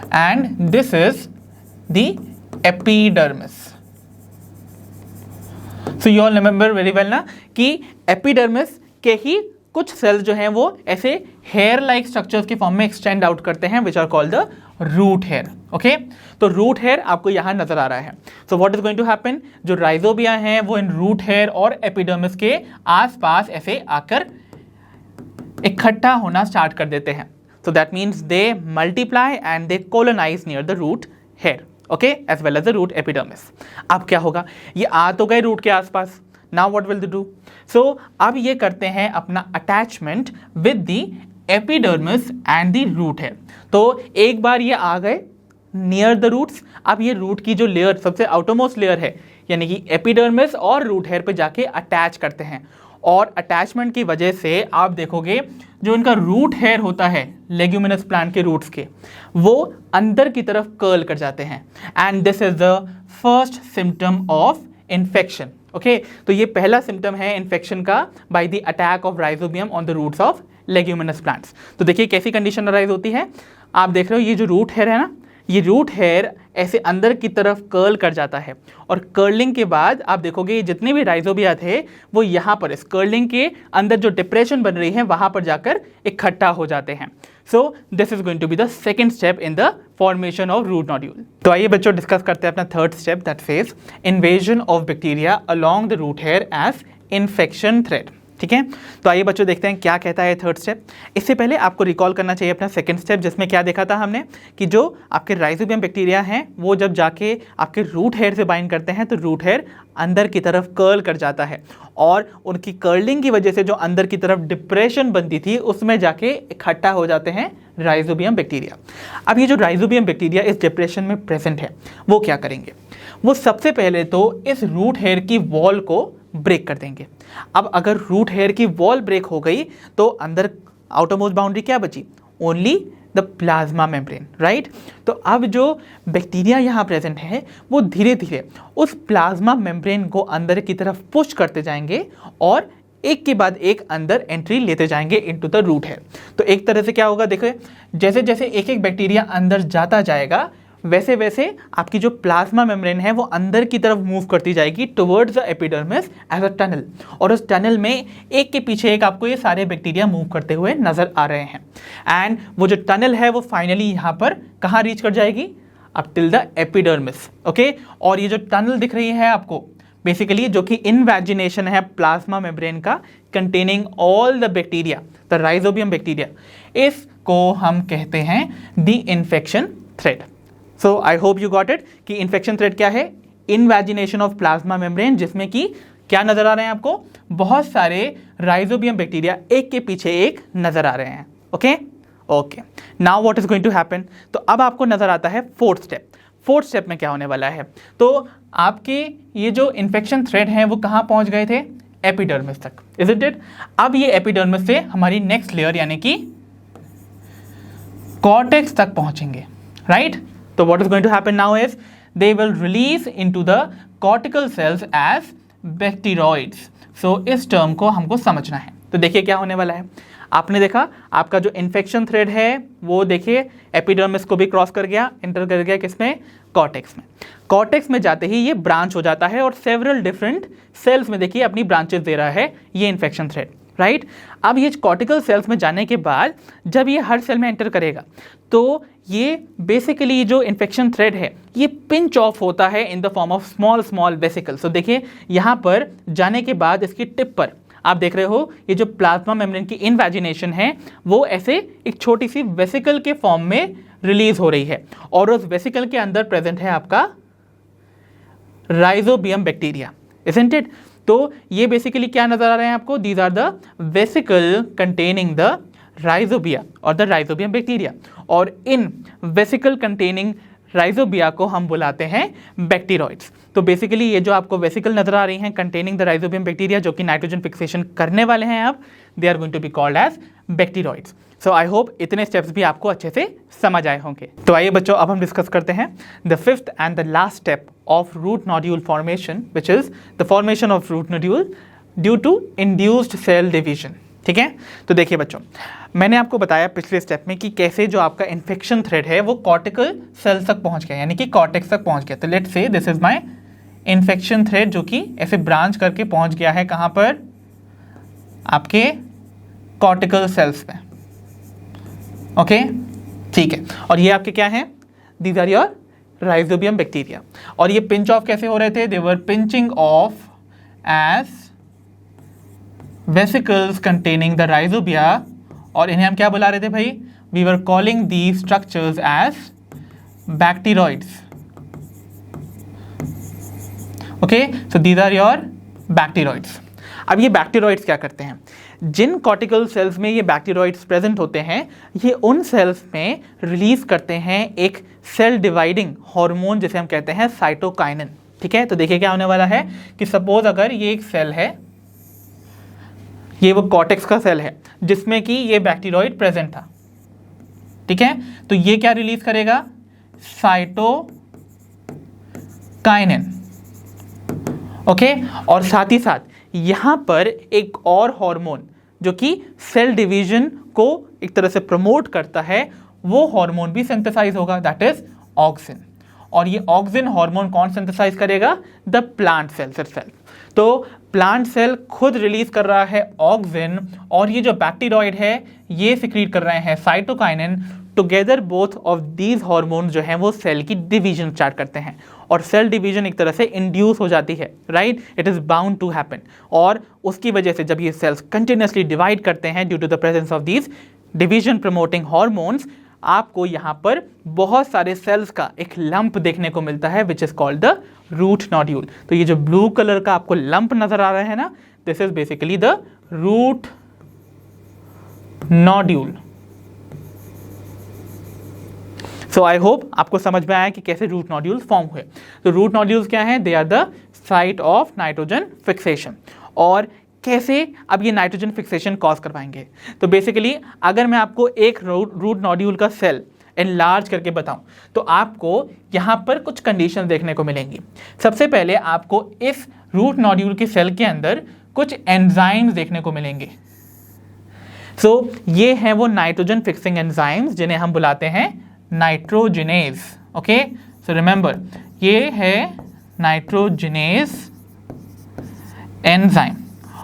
Speaker 1: and this is the epidermis. So you all remember very well ना कि एपिडर्मिस के ही कुछ सेल्स जो हैं वो ऐसे हेयर लाइक स्ट्रक्चर्स के फॉर्म में एक्सटेंड आउट करते हैं, which are called the root hair. Okay, तो रूट हेयर आपको यहां नजर आ रहा है। So what is going to happen, जो राइजोबिया हैं वो इन रूट हेयर और एपिडर्मिस के आसपास ऐसे आकर इकट्ठा होना स्टार्ट कर देते हैं। So that means they multiply and they colonize near the root hair, okay, as well as the root epidermis. अब क्या होगा, ये आ तो गए रूट के आसपास, now what will they do, so अब ये करते हैं अपना attachment with the epidermis and the root hair. तो एक बार ये आ गए नियर द रूट्स, अब ये रूट की जो लेयर सबसे आउटरमोस्ट लेयर है यानी कि एपिडर्मिस और रूट हेयर पे जाके अटैच करते हैं, और अटैचमेंट की वजह से आप देखोगे जो इनका रूट हेयर होता है लेग्यूमिनस प्लांट के रूट्स के, वो अंदर की तरफ कर्ल कर जाते हैं, and this is the first symptom of infection. Okay, तो ये पहला सिम्टम है इन्फेक्शन का by the attack of rhizobium on the roots of leguminous plants. तो देखिए कैसी कंडीशन अराइज होती है, आप देख रहे हो ये जो रूट हेयर है ना, ये रूट हेयर ऐसे अंदर की तरफ कर्ल कर जाता है, और कर्लिंग के बाद आप देखोगे जितने भी राइजोबिया थे वो यहाँ पर इस कर्लिंग के अंदर जो डिप्रेशन बन रही है वहाँ पर जाकर इकट्ठा हो जाते हैं। So this is going to be the second step in the formation of root nodule. तो आइए बच्चों डिस्कस करते हैं अपना third step, that says invasion of bacteria along the root hair as infection thread. ठीक है, तो आइए बच्चों देखते हैं क्या कहता है थर्ड स्टेप। इससे पहले आपको रिकॉल करना चाहिए अपना सेकंड स्टेप, जिसमें क्या देखा था हमने कि जो आपके राइजोबियम बैक्टीरिया हैं वो जब जाके आपके रूट हेयर से बाइंड करते हैं तो रूट हेयर अंदर की तरफ कर्ल कर जाता है, और उनकी कर्लिंग की वजह से जो अंदर की तरफ डिप्रेशन बनती थी उसमें जाके इकट्ठा हो जाते हैं राइजोबियम बैक्टीरिया। अब ये जो राइजोबियम बैक्टीरिया इस डिप्रेशन में प्रेजेंट है वो क्या करेंगे, वो सबसे पहले तो इस रूट हेयर की वॉल को ब्रेक कर देंगे। अब अगर रूट हेयर की वॉल ब्रेक हो गई तो अंदर आउटरमोस्ट बाउंड्री क्या बची, only the plasma membrane, right. तो अब जो बैक्टीरिया यहाँ प्रेजेंट है वो धीरे धीरे उस प्लाज्मा मेम्ब्रेन को अंदर की तरफ पुश करते जाएंगे और एक के बाद एक अंदर एंट्री लेते जाएंगे इनटू द रूट हेयर। तो एक तरह से क्या होगा, देखो जैसे जैसे एक एक बैक्टीरिया अंदर जाता जाएगा वैसे वैसे आपकी जो प्लाज्मा मेम्ब्रेन है वो अंदर की तरफ मूव करती जाएगी towards the epidermis as a tunnel, और उस टनल में एक के पीछे एक आपको ये सारे बैक्टीरिया मूव करते हुए नजर आ रहे हैं। एंड वो जो टनल है वो फाइनली यहाँ पर कहाँ रीच कर जाएगी, up till the epidermis. Okay, और ये जो टनल दिख रही है आपको बेसिकली जो कि इनवैजिनेशन है प्लाज्मा मेम्ब्रेन का, containing all the bacteria, the rhizobium bacteria, इसको हम कहते हैं the infection thread. So I hope you got it कि इन्फेक्शन थ्रेड क्या है, इनवैजिनेशन ऑफ प्लाज्मा मेम्ब्रेन, जिसमें कि क्या नजर आ रहे हैं आपको, बहुत सारे राइजोबियम बैक्टीरिया एक के पीछे एक नजर आ रहे हैं। Okay okay, now what is going to happen, तो अब आपको नजर आता है फोर्थ स्टेप। फोर्थ स्टेप में क्या होने वाला है, तो आपके ये जो इन्फेक्शन थ्रेड हैं वो कहाँ पहुंच गए थे, एपिडर्मिस तक, इज़न्ट इट। अब ये एपिडर्मिस से हमारी नेक्स्ट लेयर यानी कि कॉर्टेक्स तक पहुंचेंगे, राइट। तो what is going to happen now is they will release into the cortical cells as bacteroids. So इस टर्म को हमको समझना है। तो देखिए क्या होने वाला है, आपने देखा आपका जो इन्फेक्शन थ्रेड है वो देखिए एपिडर्मिस को भी क्रॉस कर गया, इंटर कर गया किसमें, कॉर्टेक्स में। कॉर्टेक्स में जाते ही ये ब्रांच हो जाता है और सेवरल डिफरेंट सेल्स में देखिए अपनी ब्रांचेस दे रहा है ये इन्फेक्शन थ्रेड, राइट। अब ये कॉर्टिकल सेल्स में जाने के बाद जब ये हर सेल में एंटर करेगा तो ये बेसिकली जो इन्फेक्शन थ्रेड है ये पिंच ऑफ होता है in the form of small small vesicles. तो देखिए यहाँ पर जाने के बाद इसकी टिप पर आप देख रहे हो ये जो प्लाज्मा मेम्ब्रेन की इनवैजिनेशन है वो ऐसे एक छोटी सी वेसिकल के फॉर्म में रिलीज हो रही है, और उस वेसिकल के अंदर प्रेजेंट है आपका राइजोबियम बैक्टीरिया, इज़न्ट इट। तो ये बेसिकली क्या नजर आ रहे हैं आपको, these are the vesicle containing the rhizobia और द राइजोबियम बैक्टीरिया, और इन वेसिकल कंटेनिंग राइजोबिया को हम बुलाते हैं बैक्टीरॉइड्स। तो बेसिकली ये जो आपको वेसिकल नजर आ रही हैं कंटेनिंग द राइजोबियम बैक्टीरिया जो कि नाइट्रोजन फिक्सेशन करने वाले हैं अब, they are going to be called as bacteroids. So I hope इतने स्टेप्स भी आपको अच्छे से समझ आए होंगे। तो आइए बच्चों अब हम डिस्कस करते हैं the fifth and the last step of root nodule formation, which is the formation of root nodule due to induced cell division. ठीक है, तो देखिए बच्चों मैंने आपको बताया पिछले स्टेप में कि कैसे जो आपका इन्फेक्शन थ्रेड है वो कॉर्टिकल सेल्स तक पहुंच गया, यानी कि कॉर्टेक्स तक पहुंच गया। तो let's say this is my infection thread जो कि ऐसे ब्रांच करके पहुंच गया है कहां पर, आपके कॉर्टिकल सेल्स में। ओके ठीक है, और ये आपके क्या हैं, these are your rhizobium bacteria. और ये पिंच ऑफ कैसे हो रहे थे, they were pinching off as vesicles containing the rhizobia, और इन्हें हम क्या बुला रहे थे भाई, we were calling the structures as bacteroids. Okay, so these are your bacteroids. अब ये बैक्टीरॉइड्स क्या करते हैं, जिन कॉर्टिकल सेल्स में ये बैक्टीरॉइड्स प्रेजेंट होते हैं ये उन सेल्स में रिलीज करते हैं एक सेल डिवाइडिंग हार्मोन जिसे हम कहते हैं साइटोकाइनिन। ठीक है, तो देखिए क्या होने वाला है कि सपोज अगर ये एक सेल है, ये वो कॉर्टेक्स का सेल है जिसमें कि ये बैक्टीरॉइड प्रेजेंट था। ठीक है, तो ये क्या रिलीज करेगा, साइटोकाइनिन। ओके, और साथ ही साथ यहां पर एक और हार्मोन जो कि सेल डिवीजन को एक तरह से प्रमोट करता है वो हार्मोन भी सिंथेसाइज होगा, दैट इज ऑक्सिन। और ये ऑक्सिन हार्मोन कौन सिंथेसाइज करेगा, द प्लांट सेल इटसेल्फ। तो प्लांट सेल खुद रिलीज कर रहा है ऑक्सिन, और ये जो बैक्टीरॉइड है ये सिक्रीट कर रहे हैं cytokinin. Together both of these hormone जो हैं वो सेल की डिवीजन स्टार्ट करते हैं, और सेल डिवीजन एक तरह से इंड्यूस हो जाती है, right, it is bound to happen. और उसकी वजह से जब ये सेल्स कंटिन्यूसली डिवाइड करते हैं due to the presence of these division promoting hormones, आपको यहाँ पर बहुत सारे सेल्स का एक लंप देखने को मिलता है which is called the root nodule. तो ये जो ब्लू कलर का आपको लंप नजर आ रहा है ना, this is basically the root nodule. So I hope आपको समझ में आया कि कैसे रूट नोड्यूल्स फॉर्म हुए। तो रूट नोड्यूल्स क्या हैं, they are the site of nitrogen fixation. और कैसे अब ये नाइट्रोजन फिक्सेशन कॉज करवाएंगे, तो बेसिकली अगर मैं आपको एक रूट नोड्यूल का सेल एनलार्ज करके बताऊं तो आपको यहां पर कुछ कंडीशन देखने को मिलेंगी। सबसे पहले आपको इस रूट नोड्यूल के सेल के अंदर कुछ एंजाइम्स देखने को मिलेंगे। सो ये हैं वो नाइट्रोजन फिक्सिंग एंजाइम्स जिन्हें हम बुलाते हैं नाइट्रोजिनेज। ओके, सो रिमेंबर ये है नाइट्रोजनेज एंजाइम,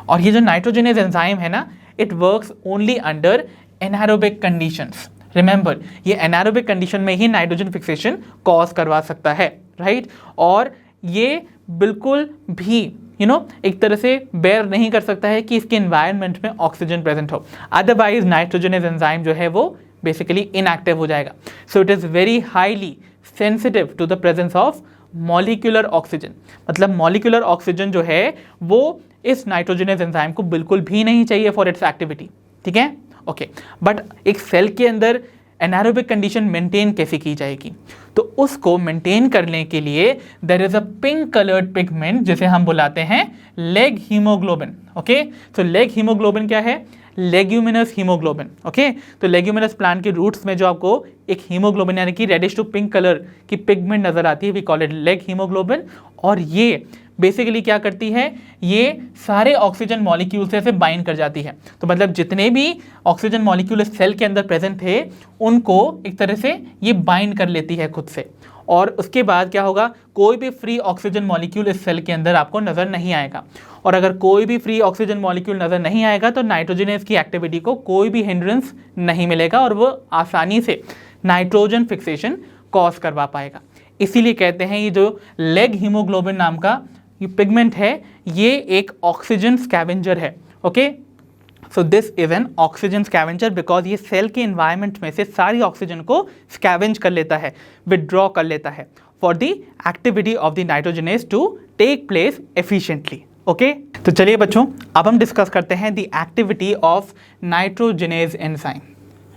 Speaker 1: और ये जो नाइट्रोजनेज एंजाइम है ना, it works only under anaerobic conditions. Remember ये एनारोबिक कंडीशन में ही नाइट्रोजन फिक्सेशन कॉज करवा सकता है, राइट? और ये बिल्कुल भी एक तरह से बेयर नहीं कर सकता है कि इसके एनवायरनमेंट में ऑक्सीजन प्रेजेंट हो, अदरवाइज नाइट्रोजनेज एंजाइम जो है वो बेसिकली इनएक्टिव हो जाएगा। So it is very highly sensitive to the presence of molecular oxygen, मतलब मॉलिक्यूलर ऑक्सीजन जो है वो इस नाइट्रोजनेज एंजाइम को बिल्कुल भी नहीं चाहिए फॉर इट्स एक्टिविटी, ठीक है? ओके, बट एक सेल के अंदर एनारोबिक कंडीशन मेंटेन कैसे की जाएगी? तो उसको मेंटेन करने के लिए there is a pink coloured pigment जिसे हम बुलाते हैं लेग हीमोग्लोबिन। ओके, तो लेग हीमोग्लोबिन क्या है? Leguminous haemoglobin. ओके, तो लेग्यूमिनस प्लांट के रूट्स में जो आपको एक हीमोग्लोबिन यानी कि रेडिश टू पिंक कलर की पिगमेंट नजर आती है, we call it leg haemoglobin. और ये बेसिकली क्या करती है? ये सारे ऑक्सीजन मॉलिक्यूल से बाइंड कर जाती है। तो मतलब जितने भी ऑक्सीजन मॉलिक्यूल इस सेल के अंदर प्रेजेंट थे उनको एक तरह से ये बाइंड कर लेती है खुद से, और उसके बाद क्या होगा? कोई भी फ्री ऑक्सीजन मॉलिक्यूल इस सेल के अंदर आपको नजर नहीं आएगा। और अगर कोई भी फ्री ऑक्सीजन मॉलिक्यूल नजर नहीं आएगा तो नाइट्रोजनेज की एक्टिविटी को कोई भी हिंड्रेंस नहीं मिलेगा और वो आसानी से नाइट्रोजन फिक्सेशन कॉज करवा पाएगा। इसीलिए कहते हैं ये जो लेग हीमोग्लोबिन नाम का ये पिगमेंट है ये एक ऑक्सीजन स्कैवेंजर है। Okay, so this is an oxygen scavenger because ये सेल के एनवायरनमेंट में से सारी ऑक्सीजन को स्कैवेंज कर लेता है, विदड्रॉ कर लेता है for the activity of the nitrogenase to take place efficiently. Okay, तो चलिए बच्चों अब हम डिस्कस करते हैं the activity of nitrogenase enzyme,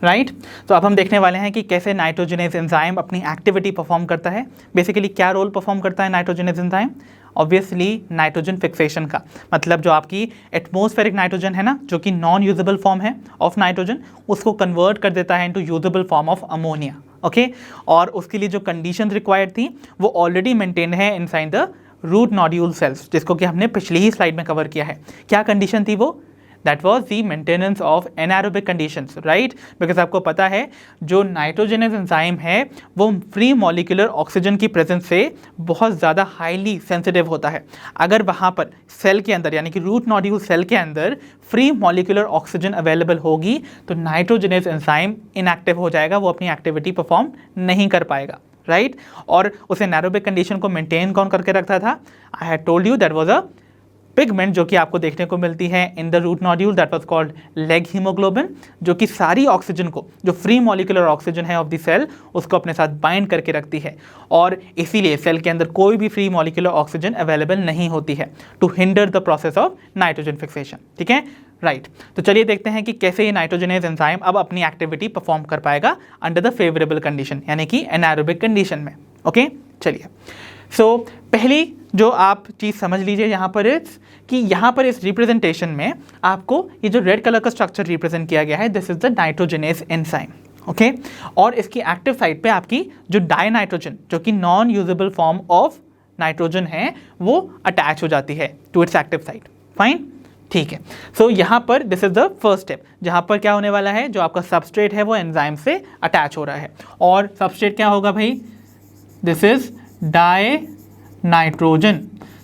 Speaker 1: right? तो अब हम देखने वाले हैं कि कैसे नाइट्रोजनेज एंजाइम अपनी एक्टिविटी परफॉर्म करता है। बेसिकली क्या रोल परफॉर्म करता है nitrogenase enzyme? Obviously nitrogen fixation का, मतलब जो आपकी एटमॉस्फेरिक नाइट्रोजन है ना, जो कि नॉन यूजेबल फॉर्म है ऑफ नाइट्रोजन, उसको कन्वर्ट कर देता है into usable form of ammonia. Okay, और उसके लिए जो कंडीशन रिक्वायर्ड थी वो ऑलरेडी मेंटेन है inside the root nodule cells, जिसको कि हमने पिछली ही स्लाइड में कवर किया है। क्या कंडीशन थी वो? That was the maintenance of anaerobic conditions, right? Because आपको पता है जो नाइट्रोजनेज एंजाइम है वो फ्री मॉलिक्यूलर ऑक्सीजन की प्रेजेंस से बहुत ज़्यादा हाईली सेंसिटिव होता है। अगर वहाँ पर सेल के अंदर यानी कि रूट नोड्यूल सेल के अंदर फ्री मॉलिक्यूलर ऑक्सीजन अवेलेबल होगी तो नाइट्रोजनेज एंजाइम इनएक्टिव हो जाएगा, वो अपनी एक्टिविटी परफॉर्म नहीं कर पाएगा, राइट? और उस एनारोबिक कंडीशन को मेंटेन कौन करके रखता था? I had told you that was a pigment जो कि आपको देखने को मिलती है in the root nodule, that was called leg haemoglobin, जो कि सारी ऑक्सीजन को, जो फ्री मॉलिक्यूलर ऑक्सीजन है ऑफ द सेल, उसको अपने साथ बाइंड करके रखती है। और इसीलिए सेल के अंदर कोई भी फ्री मॉलिक्यूलर ऑक्सीजन अवेलेबल नहीं होती है to hinder the process of nitrogen fixation, ठीक है? राइट, तो चलिए देखते हैं कि कैसे ये नाइट्रोजनेज एंजाइम अब अपनी एक्टिविटी परफॉर्म कर पाएगा अंडर द फेवरेबल कंडीशन यानी कि एनारोबिक कंडीशन में। ओके, चलिए सो पहली जो आप चीज़ समझ लीजिए यहाँ पर कि यहाँ पर इस रिप्रेजेंटेशन में आपको ये जो रेड कलर का स्ट्रक्चर रिप्रेजेंट किया गया है, this is the nitrogenase enzyme. Okay, और इसकी एक्टिव साइट पे आपकी जो डाइनाइट्रोजन, जो कि non usable form of nitrogen है, वो अटैच हो जाती है to its active site. Fine, ठीक है। सो यहाँ पर this is the first step, जहाँ पर क्या होने वाला है, जो आपका सबस्ट्रेट है वो एंजाइम से अटैच हो रहा है। और सबस्ट्रेट क्या होगा भाई? This is dinitrogen.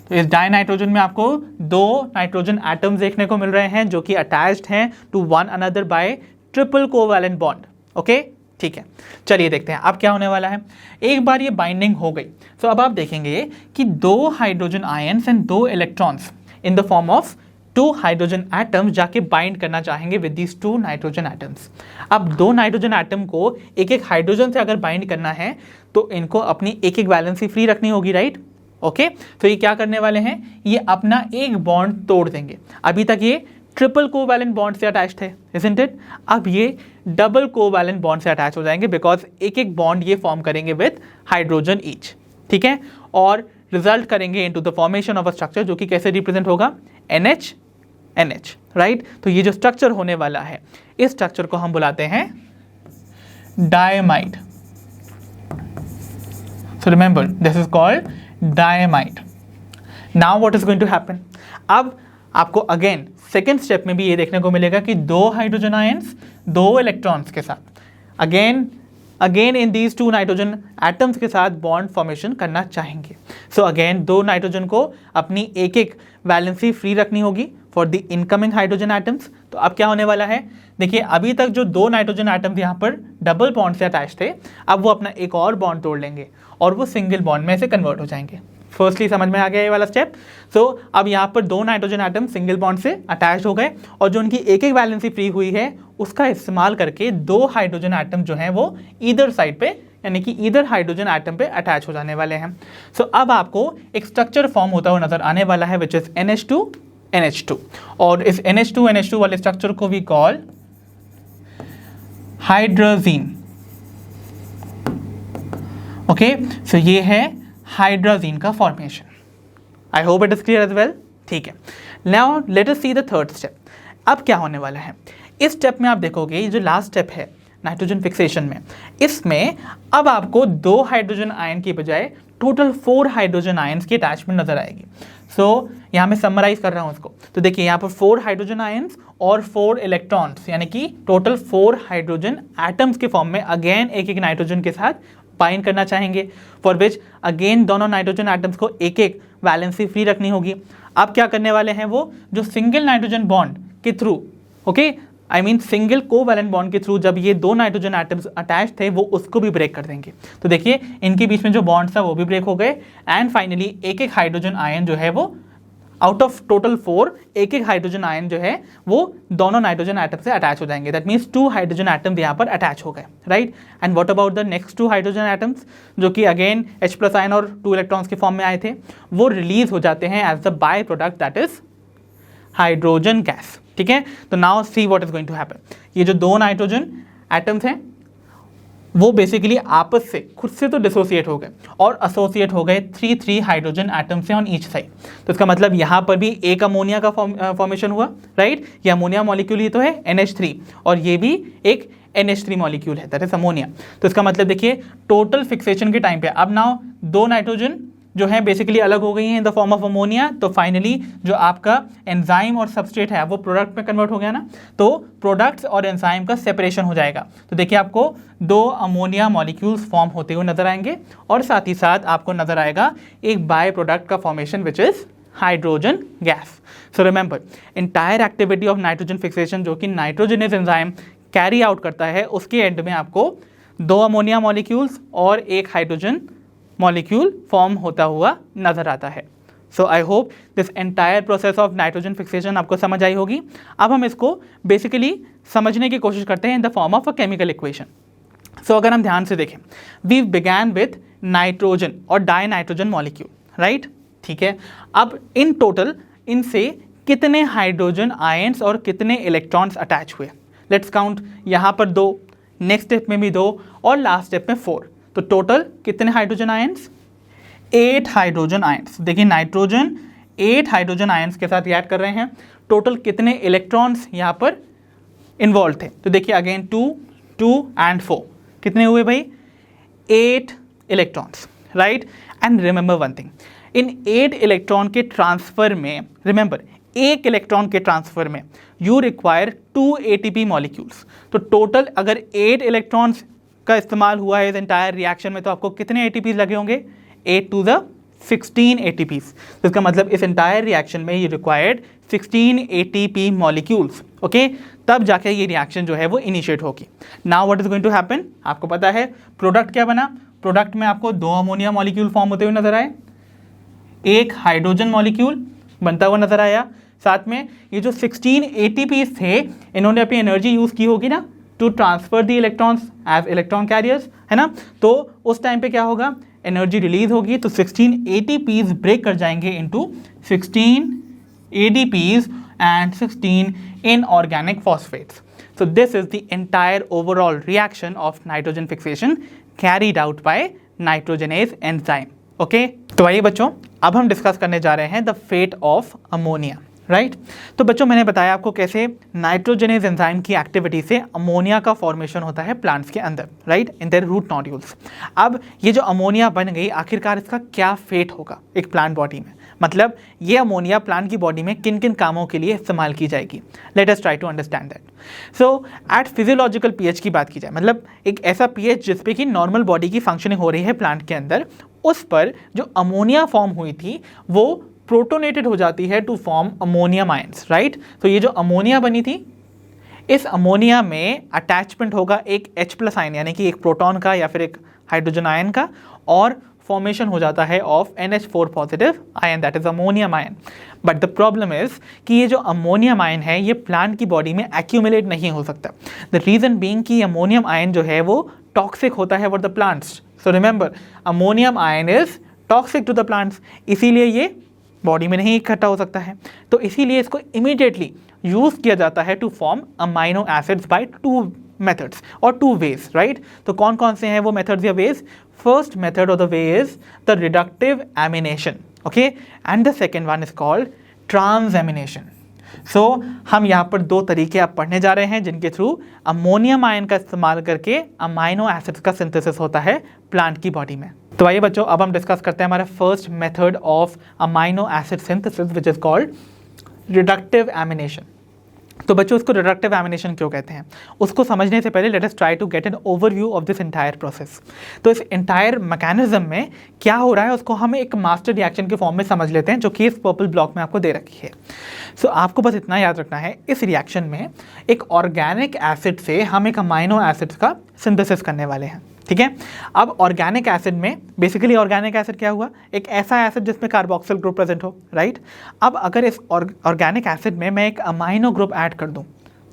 Speaker 1: तो इस डाइनाइट्रोजन में आपको दो नाइट्रोजन एटम्स देखने को मिल रहे हैं जो कि अटैच्ड हैं to one another by triple covalent bond. Okay, ठीक है, चलिए देखते हैं अब क्या होने वाला है। एक बार ये बाइंडिंग हो गई तो अब आप देखेंगे कि दो हाइड्रोजन आयंस एंड दो electrons in the form of two hydrogen atoms जाके बाइंड करना चाहेंगे with these two nitrogen atoms. अब दो नाइट्रोजन एटम को एक एक हाइड्रोजन से अगर बाइंड करना है तो इनको अपनी एक एक वैलेंसी फ्री रखनी होगी, राइट? ओके, तो ये क्या करने वाले हैं, ये अपना एक बॉन्ड तोड़ देंगे। अभी तक ये ट्रिपल कोवैलेंट बॉन्ड से अटैच थे, इजंट इट? अब ये डबल कोवैलेंट बॉन्ड से अटैच हो जाएंगे बिकॉज एक एक बॉन्ड ये फॉर्म करेंगे विद हाइड्रोजन ईच, ठीक है? और रिजल्ट करेंगे into the formation of a structure जो कि कैसे रिप्रेजेंट होगा? NH NH, right? तो ये जो स्ट्रक्चर होने वाला है, इस स्ट्रक्चर को हम बुलाते हैं diamide. So remember this is called diamide. Now what is going to happen? अब आपको अगेन सेकेंड स्टेप में भी ये देखने को मिलेगा कि दो हाइड्रोजन आयंस दो इलेक्ट्रॉन्स के साथ again again in these two nitrogen atoms के साथ बॉन्ड फॉर्मेशन करना चाहेंगे। सो अगेन दो नाइट्रोजन को अपनी एक एक वैलेंसी फ्री रखनी होगी for the incoming hydrogen atoms. तो अब क्या होने वाला है, देखिए अभी तक जो दो नाइट्रोजन एटम्स यहाँ पर डबल बॉन्ड से अटैच थे, अब वो अपना एक और बॉन्ड तोड़ लेंगे और वो सिंगल बॉन्ड में से कन्वर्ट हो जाएंगे। फर्स्टली समझ में आ गया ये वाला स्टेप। सो अब यहाँ पर दो नाइट्रोजन एटम सिंगल बॉन्ड से अटैच हो गए और जो उनकी एक एक वैलेंसी फ्री हुई है उसका इस्तेमाल करके दो हाइड्रोजन एटम जो हैं वो ईदर साइड पे यानी कि ईदर हाइड्रोजन एटम पे अटैच हो जाने वाले हैं। सो अब आपको एक स्ट्रक्चर फॉर्म होता हुआ नजर आने वाला है विच इज NH2 NH2 और इस NH2 वाले स्ट्रक्चर को we call hydrazine. Okay, so ये है हाइड्रोजीन का formation. I hope it is clear as well. ठीक है, now let us see the third step. अब क्या होने वाला है, इस स्टेप में आप देखोगे ये जो लास्ट स्टेप है नाइट्रोजन फिक्सेशन में, इसमें अब आपको दो हाइड्रोजन आयन की बजाय टोटल 4 हाइड्रोजन आयन्स की अटैचमेंट नजर आएगी। सो यहाँ मैं समराइज कर रहा हूँ इसको, तो देखिए यहाँ पर 4 हाइड्रोजन आयन्स और 4 इलेक्ट्रॉन्स यानी कि टोटल 4 हाइड्रोजन एटम्स के फॉर्म में अगेन एक एक नाइट्रोजन के साथ बाइंड करना चाहेंगे, फॉर विच अगेन दोनों नाइट्रोजन एटम्स को एक एक वैलेंसी फ्री रखनी होगी। अब क्या करने वाले हैं, वो जो सिंगल नाइट्रोजन बॉन्ड के through, okay I mean single covalent bond के थ्रू जब ये दो नाइट्रोजन एटम्स अटैच थे वो उसको भी ब्रेक कर देंगे। तो देखिए इनके बीच में जो बॉन्ड्स था वो भी ब्रेक हो गए एंड फाइनली एक एक हाइड्रोजन आयन जो है वो आउट ऑफ टोटल 4 एक एक हाइड्रोजन आयन जो है वो दोनों नाइट्रोजन एटम से अटैच हो जाएंगे। दैट मीन्स 2 हाइड्रोजन एटम्स यहाँ पर अटैच हो गए, right. And what about the next 2 hydrogen atoms जो कि अगेन H+ आयन और 2 इलेक्ट्रॉन्स के फॉर्म में आए थे, वो रिलीज हो जाते हैं as the by product that is hydrogen gas. ठीक है, तो now see what is going to happen. ये जो दो नाइट्रोजन एटम्स हैं वो बेसिकली आपस से खुद से तो डिसोसिएट हो गए और एसोसिएट हो गए 3 हाइड्रोजन एटम से ऑन ईच साइड। तो इसका मतलब यहाँ पर भी एक अमोनिया का फॉर्मेशन हुआ, राइट। ये अमोनिया मॉलिक्यूल ही तो है NH3 और ये भी एक NH3 मॉलिक्यूल है दैट इज अमोनिया। तो इसका मतलब देखिए टोटल फिक्सेशन के टाइम पे अब नाउ दो नाइट्रोजन जो है बेसिकली अलग हो गई हैं in the form of ammonia. तो फाइनली जो आपका एंजाइम और सबस्ट्रेट है वो प्रोडक्ट में कन्वर्ट हो गया ना, तो प्रोडक्ट्स और एंजाइम का सेपरेशन हो जाएगा। तो देखिए आपको 2 अमोनिया मॉलिक्यूल्स फॉर्म होते हुए नजर आएंगे और साथ ही साथ आपको नजर आएगा एक बाय प्रोडक्ट का formation which is hydrogen gas. So remember entire activity of nitrogen fixation जो कि नाइट्रोजनस एंजाइम कैरी आउट करता है, उसके एंड में आपको 2 अमोनिया मॉलिक्यूल्स और एक हाइड्रोजन मॉलिक्यूल फॉर्म होता हुआ नजर आता है। So I hope this entire process of nitrogen fixation आपको समझ आई होगी। अब हम इसको बेसिकली समझने की कोशिश करते हैं in the form of a chemical equation. So अगर हम ध्यान से देखें, वी बिगैन विथ नाइट्रोजन और डाई नाइट्रोजन मॉलिक्यूल, राइट। ठीक है, अब इन टोटल इनसे कितने हाइड्रोजन आयन्स और कितने इलेक्ट्रॉन्स अटैच हुए, लेट्स काउंट। यहाँ पर 2, नेक्स्ट स्टेप में भी 2 और लास्ट स्टेप में 4। तो टोटल कितने हाइड्रोजन आयन्स, 8 हाइड्रोजन आयन्स। देखिए नाइट्रोजन 8 हाइड्रोजन आयन्स के साथ ऐड कर रहे हैं। टोटल कितने इलेक्ट्रॉन्स यहाँ पर इन्वॉल्व थे, तो देखिए अगेन 2, 2 एंड 4 कितने हुए भाई, 8 electrons, right. And remember one thing, in 8 electron के ट्रांसफर में, रिमेंबर एक इलेक्ट्रॉन के ट्रांसफर में यू रिक्वायर 2 ATP मॉलिक्यूल्स। तो टोटल अगर 8 इलेक्ट्रॉन्स का इस्तेमाल हुआ है इस एंटायर रिएक्शन में तो आपको कितने ATPs लगे होंगे, 8 to the 16 ATPs। तो इसका मतलब इस एंटायर रिएक्शन में ये रिक्वायर्ड 16 ATP मॉलिक्यूल्स, ओके। तब जाके ये रिएक्शन जो है वो इनिशिएट होगी। Now what is going to happen, आपको पता है प्रोडक्ट क्या बना, प्रोडक्ट में आपको 2 अमोनिया मॉलिक्यूल फॉर्म होते हुए नजर आए, एक हाइड्रोजन मॉलिक्यूल बनता हुआ नजर आया, साथ में ये जो 16 ATPs थे इन्होंने अपनी एनर्जी यूज की होगी ना to transfer the electrons as electron carriers, है ना। तो उस टाइम पे क्या होगा, एनर्जी रिलीज होगी, तो 16 ATPs ब्रेक कर जाएंगे into 16 ADPs and 16 inorganic phosphates. So this is the entire overall reaction of nitrogen fixation carried out by nitrogenase enzyme. Okay? तो आइए बच्चों अब हम डिस्कस करने जा रहे हैं the fate of ammonia, right. तो बच्चों मैंने बताया आपको कैसे नाइट्रोजनेज एंजाइम की एक्टिविटी से अमोनिया का फॉर्मेशन होता है प्लांट्स के अंदर, right, in their root nodules. अब ये जो अमोनिया बन गई आखिरकार इसका क्या फेट होगा एक प्लांट बॉडी में, मतलब ये अमोनिया प्लांट की बॉडी में किन किन कामों के लिए इस्तेमाल की जाएगी। Let us try to understand that. So at physiological pH की बात की जाए, मतलब एक ऐसा पीएच जिस पे कि नॉर्मल बॉडी की फंक्शनिंग हो रही है प्लांट के अंदर, उस पर जो अमोनिया फॉर्म हुई थी वो प्रोटोनेटेड हो जाती है to form ammonium ions, right. तो ये जो अमोनिया बनी थी, इस अमोनिया में अटैचमेंट होगा एक H+ आयन यानी कि एक प्रोटॉन का या फिर एक हाइड्रोजन आयन का, और फॉर्मेशन हो जाता है of NH4 positive ion, that is ammonium ion. But the problem is कि ये जो अमोनियम आयन है ये प्लांट की बॉडी में एक्यूमुलेट नहीं हो सकता। द रीजन बीइंग कि अमोनियम आयन जो है वो टॉक्सिक होता है for the plants. So remember, ammonium ion is toxic to the plants, इसीलिए ये बॉडी में नहीं इकट्ठा हो सकता है। तो इसीलिए इसको इमीडिएटली यूज किया जाता है to form amino acids by 2 methods और 2 वेज, राइट। तो कौन कौन से हैं वो मेथड्स या ways? First method of the way is the reductive amination, okay, and the second one is called transamination. So हम यहाँ पर 2 तरीके आप पढ़ने जा रहे हैं जिनके थ्रू अमोनियम आयन का इस्तेमाल करके अमाइनो एसिड्स का सिंथेसिस होता है प्लांट की बॉडी में। तो आइए बच्चों, अब हम डिस्कस करते हैं हमारा first method of amino acid synthesis which is called reductive ammunition. तो बच्चों, इसको रिडक्टिव एमिनेशन क्यों कहते हैं उसको समझने से पहले let us try to get an overview of this entire process. तो इस एंटायर मैकेनिज्म में क्या हो रहा है उसको हम एक मास्टर रिएक्शन के फॉर्म में समझ लेते हैं, जो कि इस पर्पल ब्लॉक में आपको दे रखी है। सो आपको बस इतना याद रखना है, इस रिएक्शन में एक ऑर्गेनिक एसिड से हम एक अमाइनो एसिड का सिंथेसिस करने वाले हैं, ठीक है। अब ऑर्गेनिक एसिड में बेसिकली ऑर्गेनिक एसिड क्या हुआ? एक ऐसा एसिड जिसमें कार्बोक्सिल ग्रुप प्रेजेंट हो, राइट। अब अगर इस ऑर्गेनिक एसिड में मैं एक अमाइनो ग्रुप ऐड कर दूं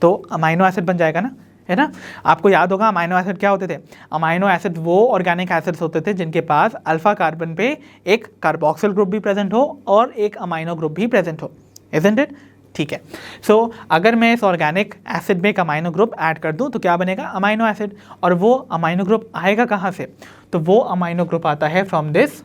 Speaker 1: तो अमाइनो एसिड बन जाएगा ना, है ना। आपको याद होगा अमाइनो एसिड क्या होते थे? अमाइनो एसिड वो ऑर्गेनिक एसिड्स होते थे जिनके पास अल्फा कार्बन पे एक कार्बोक्सिल ग्रुप भी प्रेजेंट हो और एक अमाइनो ग्रुप भी प्रेजेंट हो, इजंट इट? ठीक है। सो अगर मैं इस ऑर्गेनिक एसिड में एक अमाइनो ग्रुप ऐड कर दूं तो क्या बनेगा? Amino acid. और वो अमाइनो ग्रुप आएगा कहाँ से? तो वो अमाइनो ग्रुप आता है फ्रॉम दिस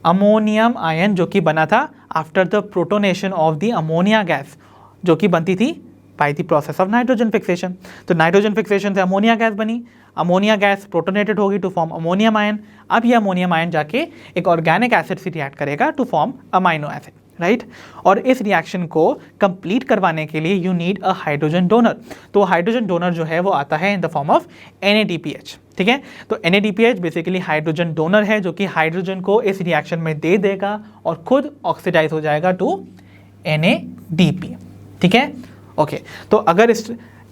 Speaker 1: अमोनियम आयन, जो कि बना था after the protonation of the ammonia gas, जो कि बनती थी by the process of nitrogen fixation. तो नाइट्रोजन फिक्सेशन से अमोनिया गैस बनी, अमोनिया गैस प्रोटोनेटेड होगी टू फॉर्म अमोनियम आयन। अब ये अमोनियम आयन जाके एक ऑर्गेनिक एसिड से रिएक्ट करेगा to form amino acid, right. और इस रिएक्शन को कंप्लीट करवाने के लिए you need a hydrogen donor. तो हाइड्रोजन डोनर जो है वो आता है in the form of NADPH, ठीक है। तो NADPH बेसिकली हाइड्रोजन डोनर है जो कि हाइड्रोजन को इस रिएक्शन में दे देगा और खुद ऑक्सीडाइज हो जाएगा टू NADP, ठीक है। ओके, तो अगर इस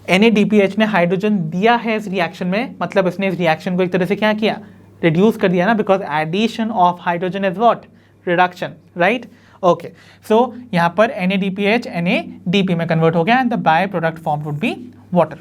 Speaker 1: NADPH ने हाइड्रोजन दिया है इस रिएक्शन में, मतलब इसने इस रिएक्शन को एक तरह से क्या किया? रिड्यूस कर दिया ना, because addition of hydrogen is what? Reduction, right. Okay, so यहाँ पर NADPH NADP में कन्वर्ट हो गया and the bye product form would be water,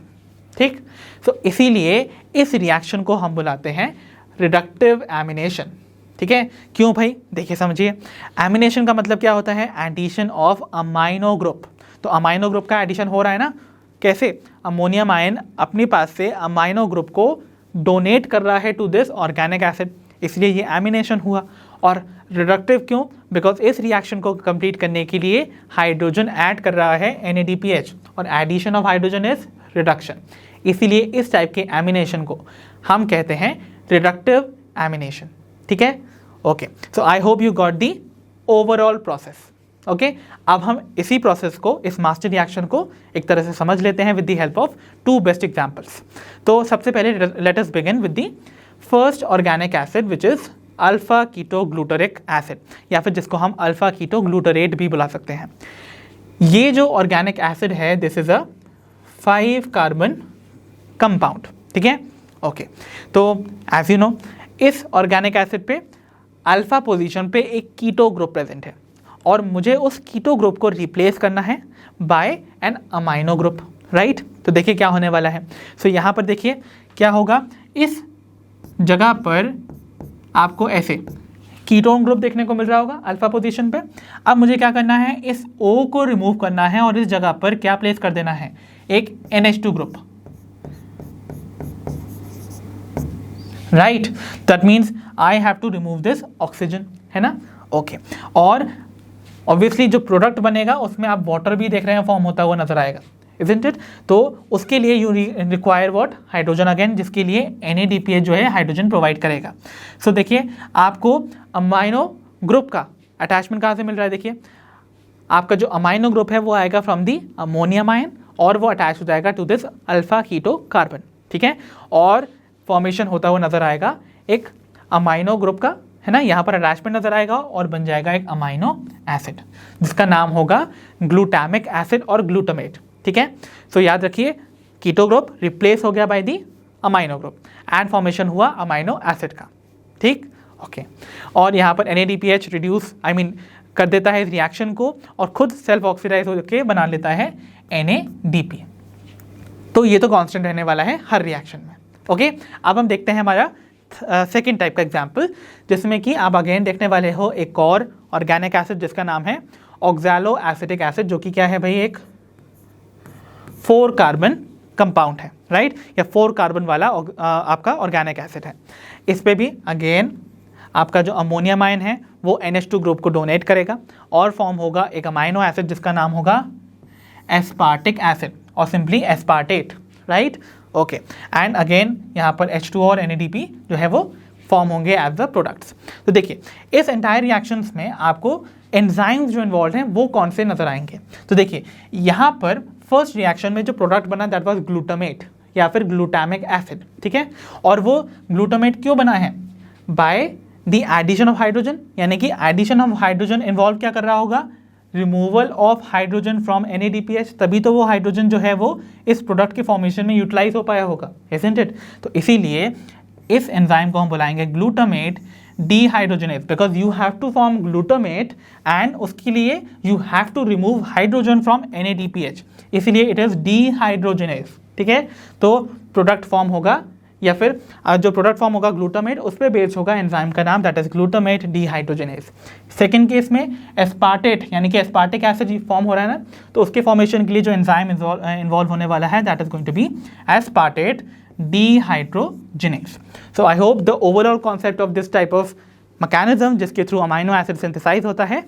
Speaker 1: ठीक। सो इसीलिए इस रिएक्शन को हम बुलाते हैं रिडक्टिव एमिनेशन, ठीक है। क्यों भाई? देखिए समझिए, एमिनेशन का मतलब क्या होता है? Addition of amino group. तो अमाइनो ग्रुप का एडिशन हो रहा है ना, कैसे? अमोनियम आयन अपने पास से अमाइनो ग्रुप को डोनेट कर रहा है टू दिस ऑर्गेनिक एसिड, इसलिए ये एमिनेशन हुआ। और रिडक्टिव क्यों? बिकॉज इस रिएक्शन को कंप्लीट करने के लिए हाइड्रोजन ऐड कर रहा है NADPH, और addition of hydrogen is reduction, इसीलिए इस टाइप के एमिनेशन को हम कहते हैं रिडक्टिव एमिनेशन, ठीक है। Okay, so I hope you got the overall process. Okay, अब हम इसी प्रोसेस को, इस मास्टर रिएक्शन को एक तरह से समझ लेते हैं with the help of 2 best examples. तो सबसे पहले let us begin with the first organic acid which is alpha ketoglutaric acid, या फिर जिसको हम अल्फा कीटोग्लूटरेट भी बुला सकते हैं। ये जो ऑर्गेनिक एसिड है this is a 5 carbon compound, ठीक है। ओके, तो एज यू नो इस ऑर्गेनिक एसिड पे अल्फा पोजीशन पे एक कीटो ग्रुप प्रेजेंट है और मुझे उस कीटो ग्रुप को रिप्लेस करना है by an amino group, right. तो देखिए क्या होने वाला है। सो यहाँ पर देखिए क्या होगा, इस जगह पर आपको ऐसे कीटोन ग्रुप देखने को मिल रहा होगा अल्फा पोजीशन पे। अब मुझे क्या करना है, इस O को रिमूव करना है और इस जगह पर क्या प्लेस कर देना है? एक NH2 group, right. That means I have to remove this oxygen, है ना। ओके, और ऑब्वियसली जो प्रोडक्ट बनेगा उसमें आप वाटर भी देख रहे हैं फॉर्म होता हुआ नजर आएगा, इजंट इट। तो उसके लिए you require what? Hydrogen again, जिसके लिए NADPH जो है हाइड्रोजन प्रोवाइड करेगा। सो देखिए आपको अमाइनो ग्रुप का अटैचमेंट कहाँ से मिल रहा है, देखिए आपका जो अमाइनो ग्रुप है वो आएगा फ्रॉम दी अमोनियम आयन और वो अटैच हो जाएगा to this alpha keto carbon, ठीक है, और फॉर्मेशन होता हुआ नजर आएगा एक अमाइनो ग्रुप का, है ना, यहाँ पर अटैचमेंट नजर आएगा और बन जाएगा एक अमाइनो एसिड जिसका नाम होगा ग्लूटामिक एसिड और ग्लूटामेट, ठीक है। सो याद रखिए कीटो ग्रुप रिप्लेस हो गया by the amino group and formation हुआ अमाइनो एसिड का, ठीक, ओके। और यहाँ पर NADPH रिड्यूस कर देता है इस रिएक्शन को और खुद सेल्फ ऑक्सीडाइज होकर बना लेता है NADP। तो ये तो कांस्टेंट रहने वाला है हर रिएक्शन में, ओके। अब हम देखते हैं हमारा सेकेंड टाइप का एग्जाम्पल, जिसमें कि आप अगेन देखने वाले हो एक और ऑर्गेनिक एसिड जिसका नाम है ऑक्सैलो एसिटिक एसिड, जो कि क्या है भाई, एक 4 कार्बन कंपाउंड है, राइट, या 4 कार्बन वाला आपका ऑर्गेनिक एसिड है। इस पे भी अगेन आपका जो अमोनियम आयन है वो NH2 ग्रुप को डोनेट करेगा और फॉर्म होगा एक अमाइनो एसिड जिसका नाम होगा एस्पार्टिक एसिड और simply aspartate, right, okay. And again यहाँ पर H2O और NADP जो है वो फॉर्म होंगे एज द प्रोडक्ट्स। तो देखिए इस एंटायर रिएक्शंस में आपको एंजाइम्स जो इन्वॉल्व हैं वो कौन से नजर आएंगे। तो देखिए यहाँ पर फर्स्ट रिएक्शन में जो प्रोडक्ट बना दैट वाज ग्लूटामेट या फिर ग्लूटामिक एसिड, ठीक है, और वो ग्लूटामेट क्यों बना है, by the addition of hydrogen, यानी कि एडिशन ऑफ हाइड्रोजन इन्वॉल्व क्या कर रहा होगा, removal of hydrogen from NADPH, तभी तो वो हाइड्रोजन जो है वो इस प्रोडक्ट के फॉर्मेशन में यूटिलाइज हो पाया होगा, isn't it? तो इसीलिए इस एंजाइम को हम बुलाएंगे glutamate dehydrogenase, because you have to form glutamate and उसके लिए you have to remove hydrogen from NADPH, इसीलिए इट इज डिहाइड्रोजनेज, ठीक है। तो प्रोडक्ट फॉर्म होगा या फिर जो प्रोडक्ट फॉर्म होगा ग्लूटामेट उस पर बेस्ड होगा एंजाइम का नाम that is glutamate dehydrogenase. Second case में एस्पार्टेट यानी कि एस्पार्टिक एसिड फॉर्म हो रहा है ना, तो उसके फॉर्मेशन के लिए जो एंजाइम इन्वॉल्व होने वाला है that is going to be aspartate dehydrogenase. So I hope the overall concept of this type of mechanism जिसके थ्रू अमाइनो एसिड सिंथेसाइज होता है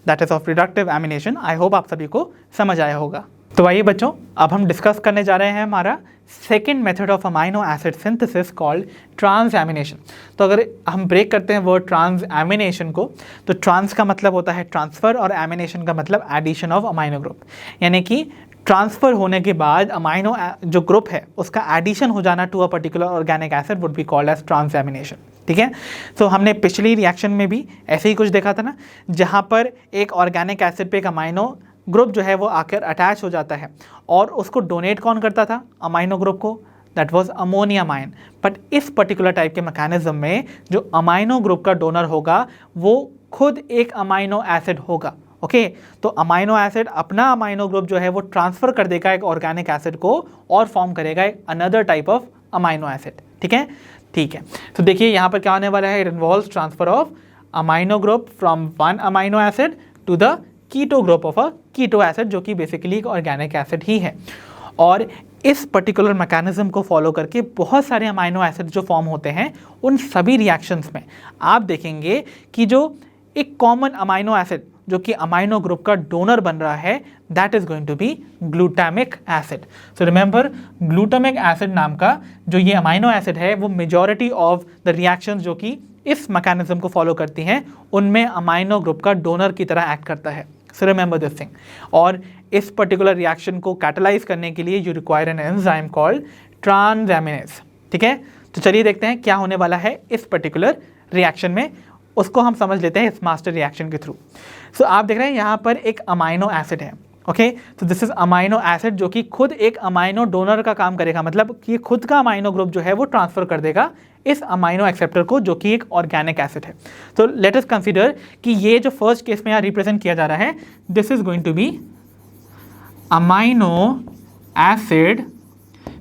Speaker 1: that is of reductive amination, I hope आप सभी को समझ आया होगा। तो आइए बच्चों अब हम डिस्कस करने जा रहे हैं हमारा second method of amino acid synthesis called transamination. तो अगर हम ब्रेक करते हैं वर्ड ट्रांसएमिनेशन को, तो ट्रांस का मतलब होता है ट्रांसफ़र और एमिनेशन का मतलब एडिशन ऑफ अमाइनो ग्रुप, यानी कि ट्रांसफ़र होने के बाद अमाइनो जो ग्रुप है उसका एडिशन हो जाना to a particular organic acid would be called as transamination, ठीक है। तो हमने पिछली रिएक्शन में भी ऐसे ही कुछ देखा था ना, जहाँ पर एक ऑर्गेनिक एसिड पे एक अमाइनो ग्रुप जो है वो आकर अटैच हो जाता है और उसको डोनेट कौन करता था, अमाइनो ग्रुप को, that was ammonium ion. But इस पर्टिकुलर टाइप के मैकेनिज्म में जो अमाइनो ग्रुप का डोनर होगा वो खुद एक अमाइनो एसिड होगा, ओके। तो अमाइनो एसिड अपना अमाइनो ग्रुप जो है वो ट्रांसफ़र कर देगा एक ऑर्गेनिक एसिड को और फॉर्म करेगा एक another type of amino acid, ठीक है, ठीक है। तो देखिए यहाँ पर क्या होने वाला है, it involves transfer of amino group from one amino acid to the keto group of a keto acid, जो कि बेसिकली एक ऑर्गेनिक एसिड ही है। और इस पर्टिकुलर मैकेनिज्म को फॉलो करके बहुत सारे अमाइनो एसिड जो फॉर्म होते हैं उन सभी रिएक्शंस में आप देखेंगे कि जो एक कॉमन अमाइनो एसिड जो कि अमाइनो ग्रुप का डोनर बन रहा है that is going to be glutamic acid. So remember glutamic acid नाम का जो ये अमाइनो एसिड है वो मेजॉरिटी ऑफ द रिएक्शंस जो कि इस मैकेनिज्म को फॉलो करती हैं उनमें अमाइनो ग्रुप का डोनर की तरह एक्ट करता है। So remember this thing. और इस पर्टिकुलर रिएक्शन को कैटलाइज करने के लिए you require an enzyme called transaminase, ठीक है। तो चलिए देखते हैं क्या होने वाला है इस पर्टिकुलर रिएक्शन में, उसको हम समझ लेते हैं इस मास्टर रिएक्शन के थ्रू। सो आप देख रहे हैं यहाँ पर एक अमाइनो एसिड है, ओके। तो दिस इज अमाइनो एसिड जो कि खुद एक अमाइनो डोनर का काम करेगा, मतलब कि खुद का अमाइनो ग्रुप जो है वो ट्रांसफर कर देगा इस अमाइनो एक्सेप्टर को जो कि एक ऑर्गेनिक एसिड है। तो लेट अस कंसीडर कि ये जो फर्स्ट केस में यहाँ रिप्रेजेंट किया जा रहा है this is going to be amino acid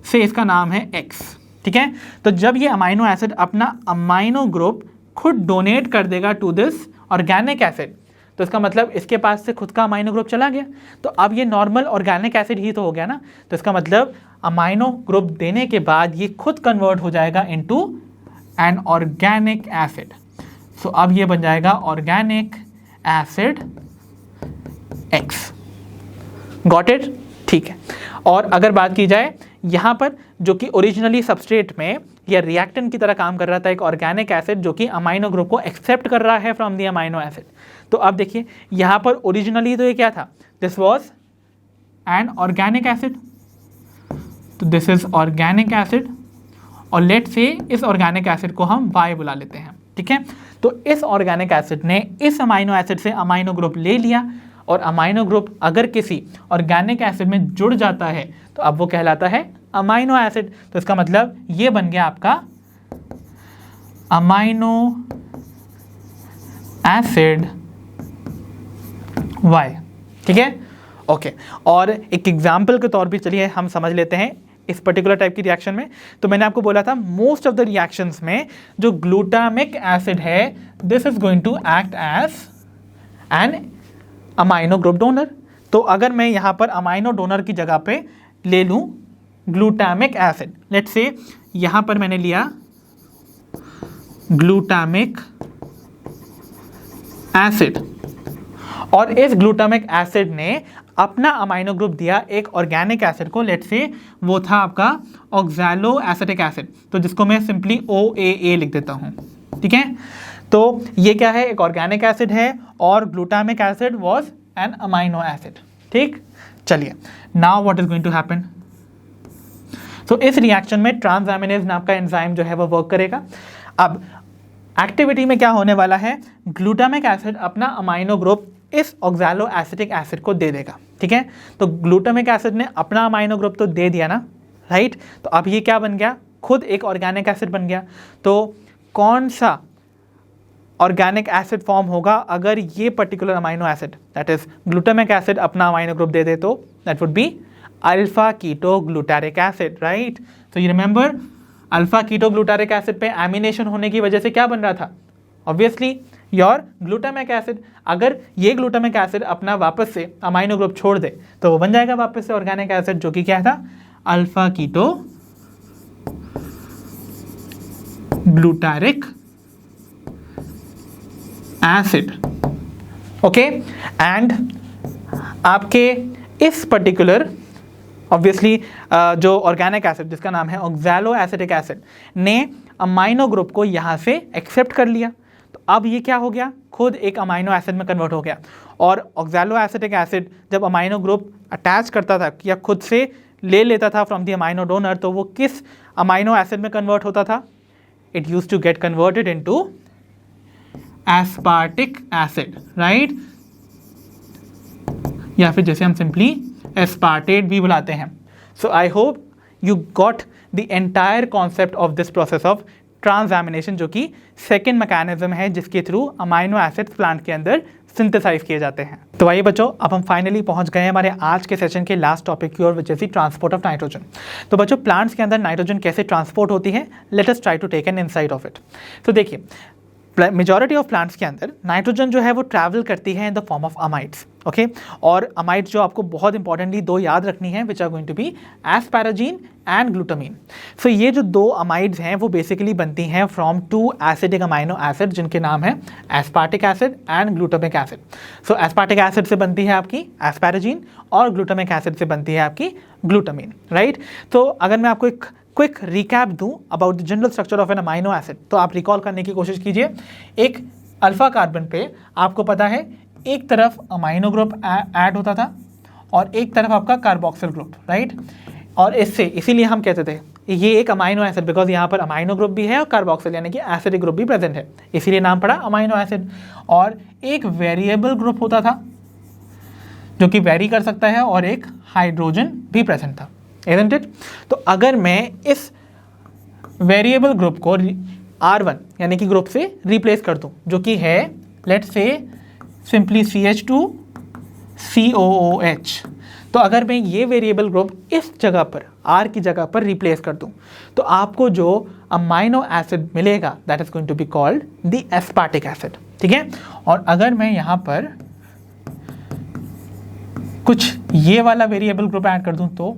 Speaker 1: से इसका नाम है X, ठीक है। तो जब ये अमाइनो एसिड अपना अमाइनो ग्रुप खुद डोनेट कर देगा टू दिस ऑर्गेनिक एसिड, तो इसका मतलब इसके पास से खुद का अमाइनो ग्रुप चला गया, तो अब ये नॉर्मल ऑर्गेनिक एसिड ही तो हो गया ना। तो इसका मतलब अमाइनो ग्रुप देने के बाद ये खुद कन्वर्ट हो जाएगा इनटू एन ऑर्गेनिक एसिड। सो अब ये बन जाएगा organic acid X। Got it, ठीक है। और अगर बात की जाए यहाँ पर जो कि ओरिजिनली सबस्ट्रेट में या रिएक्टेंट की तरह काम कर रहा था एक ऑर्गेनिक एसिड जो कि अमाइनो ग्रुप को एक्सेप्ट कर रहा है फ्रॉम द अमाइनो एसिड। तो अब देखिए यहाँ पर ओरिजिनली तो ये क्या था, this was an organic acid, तो दिस इज ऑर्गेनिक एसिड, और लेट से इस ऑर्गेनिक एसिड को हम Y बुला लेते हैं, ठीक है। तो इस ऑर्गेनिक एसिड ने इस अमाइनो एसिड से अमाइनो ग्रुप ले लिया, और अमाइनो ग्रुप अगर किसी ऑर्गेनिक एसिड में जुड़ जाता है तो अब वो कहलाता है अमाइनो एसिड। तो इसका मतलब ये बन गया आपका अमाइनो एसिड Y, ठीक है, ओके। और एक एग्जाम्पल के तौर पे चलिए हम समझ लेते हैं इस पर्टिकुलर टाइप की रिएक्शन में। तो मैंने आपको बोला था मोस्ट ऑफ द रिएक्शंस में जो ग्लूटामिक एसिड है this is going to act as an amino group donor. तो अगर मैं यहाँ पर अमाइनो डोनर की जगह पे ले लूँ ग्लूटामिक एसिड, लेट्स से यहाँ पर मैंने लिया ग्लूटामिक एसिड, और इस ग्लूटामिक एसिड ने अपना अमाइनो ग्रुप दिया एक ऑर्गेनिक एसिड को, लेट्स से वो था आपका ऑक्सैलो एसिटिक एसिड, तो जिसको मैं सिंपली OAA लिख देता हूँ, ठीक है। तो ये क्या है, एक ऑर्गेनिक एसिड है और glutamic acid was an amino acid, ठीक। चलिए now what is going to happen, तो इस रिएक्शन में ट्रांसएमिनेज नाम का एंजाइम जो है वो वर्क करेगा। अब एक्टिविटी में क्या होने वाला है, ग्लूटामिक एसिड अपना अमाइनो ग्रुप इस ऑक्सैलो एसिटिक एसिड को दे देगा, ठीक है। तो ग्लूटामिक एसिड ने अपना अमाइनो ग्रुप तो दे दिया ना, राइट। तो अब ये क्या बन गया, खुद एक ऑर्गेनिक एसिड बन गया। तो कौन सा ऑर्गेनिक एसिड फॉर्म होगा अगर ये particular amino acid that is glutamic acid अपना अमाइनो ग्रुप दे दे, तो that would be alpha keto glutaric acid, right. तो you remember alpha keto glutaric acid पे एमिनेशन होने की वजह से क्या बन रहा था, ऑब्वियसली योर ग्लूटामिक एसिड। अगर ये ग्लूटामिक एसिड अपना वापस से अमाइनो ग्रुप छोड़ दे तो वो बन जाएगा वापस से ऑर्गेनिक एसिड जो कि क्या था, alpha keto glutaric acid, okay. And आपके इस पर्टिकुलर ऑब्वियसली जो ऑर्गेनिक एसिड जिसका नाम है ऑक्सैलो एसिटिक एसिड ने अमाइनो ग्रुप को यहाँ से एक्सेप्ट कर लिया। तो अब ये क्या हो गया, खुद एक अमाइनो एसिड में कन्वर्ट हो गया। और ऑक्सैलो एसिटिक एसिड जब अमाइनो ग्रुप अटैच करता था या खुद से ले लेता था फ्रॉम द अमाइनो डोनर, तो वो किस अमाइनो एसिड में कन्वर्ट होता था, it used to get converted into aspartic acid, right, या फिर जैसे हम सिंपली एस्पार्टेट भी बुलाते हैं। So I hope you got the entire concept of this process of transamination, जो कि सेकेंड मैकेनिज्म है जिसके थ्रू अमाइनो एसिड्स प्लांट के अंदर सिंथेसाइज किए जाते हैं। तो आइए बच्चों, अब हम फाइनली पहुंच गए हैं हमारे आज के सेशन के लास्ट टॉपिक की ओर, which is the transport of nitrogen. तो बच्चों, प्लांट्स के अंदर नाइट्रोजन कैसे ट्रांसपोर्ट होती है, let us try to take an insight of it. तो देखिए, मेजॉरिटी ऑफ प्लांट्स के अंदर नाइट्रोजन जो है वो ट्रैवल करती है in the form of amides, okay. और अमाइड्स जो आपको बहुत इंपॉर्टेंटली दो याद रखनी है, which are going to be asparagine and glutamine. So ये जो दो अमाइड्स हैं वो बेसिकली बनती हैं from two acidic amino acid जिनके नाम है aspartic acid and glutamic acid. So aspartic acid से बनती है आपकी एस्पैराजीन और ग्लूटामिक एसिड से बनती है आपकी ग्लूटामीन, राइट। तो अगर मैं आपको एक क्विक रिकैप दूं about the general structure of an amino acid, तो आप रिकॉल करने की कोशिश कीजिए। एक अल्फा कार्बन पे आपको पता है एक तरफ अमाइनो ग्रुप ऐड होता था और एक तरफ आपका कार्बोक्सिल ग्रुप, राइट। और इससे इसीलिए हम कहते थे ये एक अमाइनो एसिड, बिकॉज यहाँ पर अमाइनो ग्रुप भी है और कार्बोक्सिल यानी कि एसिडिक ग्रुप भी प्रेजेंट है, इसीलिए नाम पड़ा अमाइनो एसिड। और एक वेरिएबल ग्रुप होता था जो कि वेरी कर सकता है और एक हाइड्रोजन भी प्रेजेंट था, isn't it? तो अगर मैं इस वेरिएबल ग्रुप को R1 यानी कि ग्रुप से रिप्लेस कर दूं, जो कि है लेट्स से सिंपली CH2COOH, तो अगर मैं ये वेरिएबल ग्रुप इस जगह पर R की जगह पर रिप्लेस कर दूं, तो आपको जो अमाइनो एसिड मिलेगा that is going to be called the aspartic acid, ठीक है। और अगर मैं यहाँ पर कुछ ये वाला वेरिएबल ग्रुप ऐड कर दूं, तो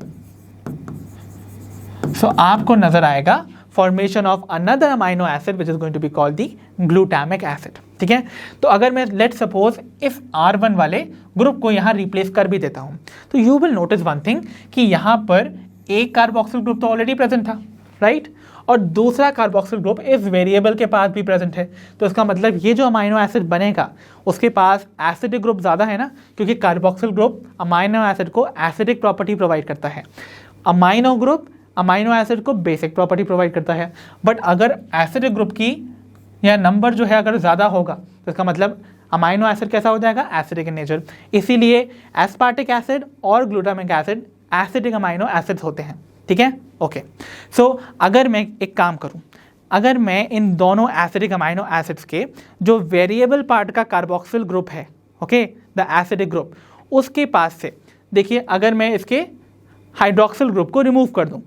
Speaker 1: आपको नजर आएगा formation of another amino acid which is going to be called the glutamic acid, ठीक है। तो अगर मैं लेट सपोज इस R1 वाले ग्रुप को यहाँ रिप्लेस कर भी देता हूँ, तो you will notice one thing कि यहाँ पर एक कार्बोक्सिल ग्रुप तो ऑलरेडी प्रेजेंट था, राइट। और दूसरा कार्बोक्सिल ग्रुप इस वेरिएबल के पास भी प्रेजेंट है। तो इसका मतलब ये जो अमाइनो एसिड बनेगा उसके पास एसिडिक ग्रुप ज़्यादा है ना, क्योंकि कार्बोक्सिल ग्रुप अमाइनो एसिड को एसिडिक प्रॉपर्टी प्रोवाइड करता है, अमाइनो ग्रुप अमाइनो एसिड को बेसिक प्रॉपर्टी प्रोवाइड करता है। बट अगर एसिडिक ग्रुप की या नंबर जो है अगर ज़्यादा होगा तो इसका मतलब अमाइनो एसिड कैसा हो जाएगा, एसिडिक इन नेचर। इसीलिए एस्पार्टिक एसिड और glutamic acid acidic amino acids होते हैं, ठीक है। ओके, सो अगर मैं एक काम करूं, अगर मैं इन दोनों एसिडिक अमाइनो एसिड्स के जो वेरिएबल पार्ट का कार्बोक्सिल ग्रुप है, ओके, द एसिडिक ग्रुप, उसके पास से देखिए अगर मैं इसके हाइड्रोक्सिल ग्रुप को रिमूव कर दूं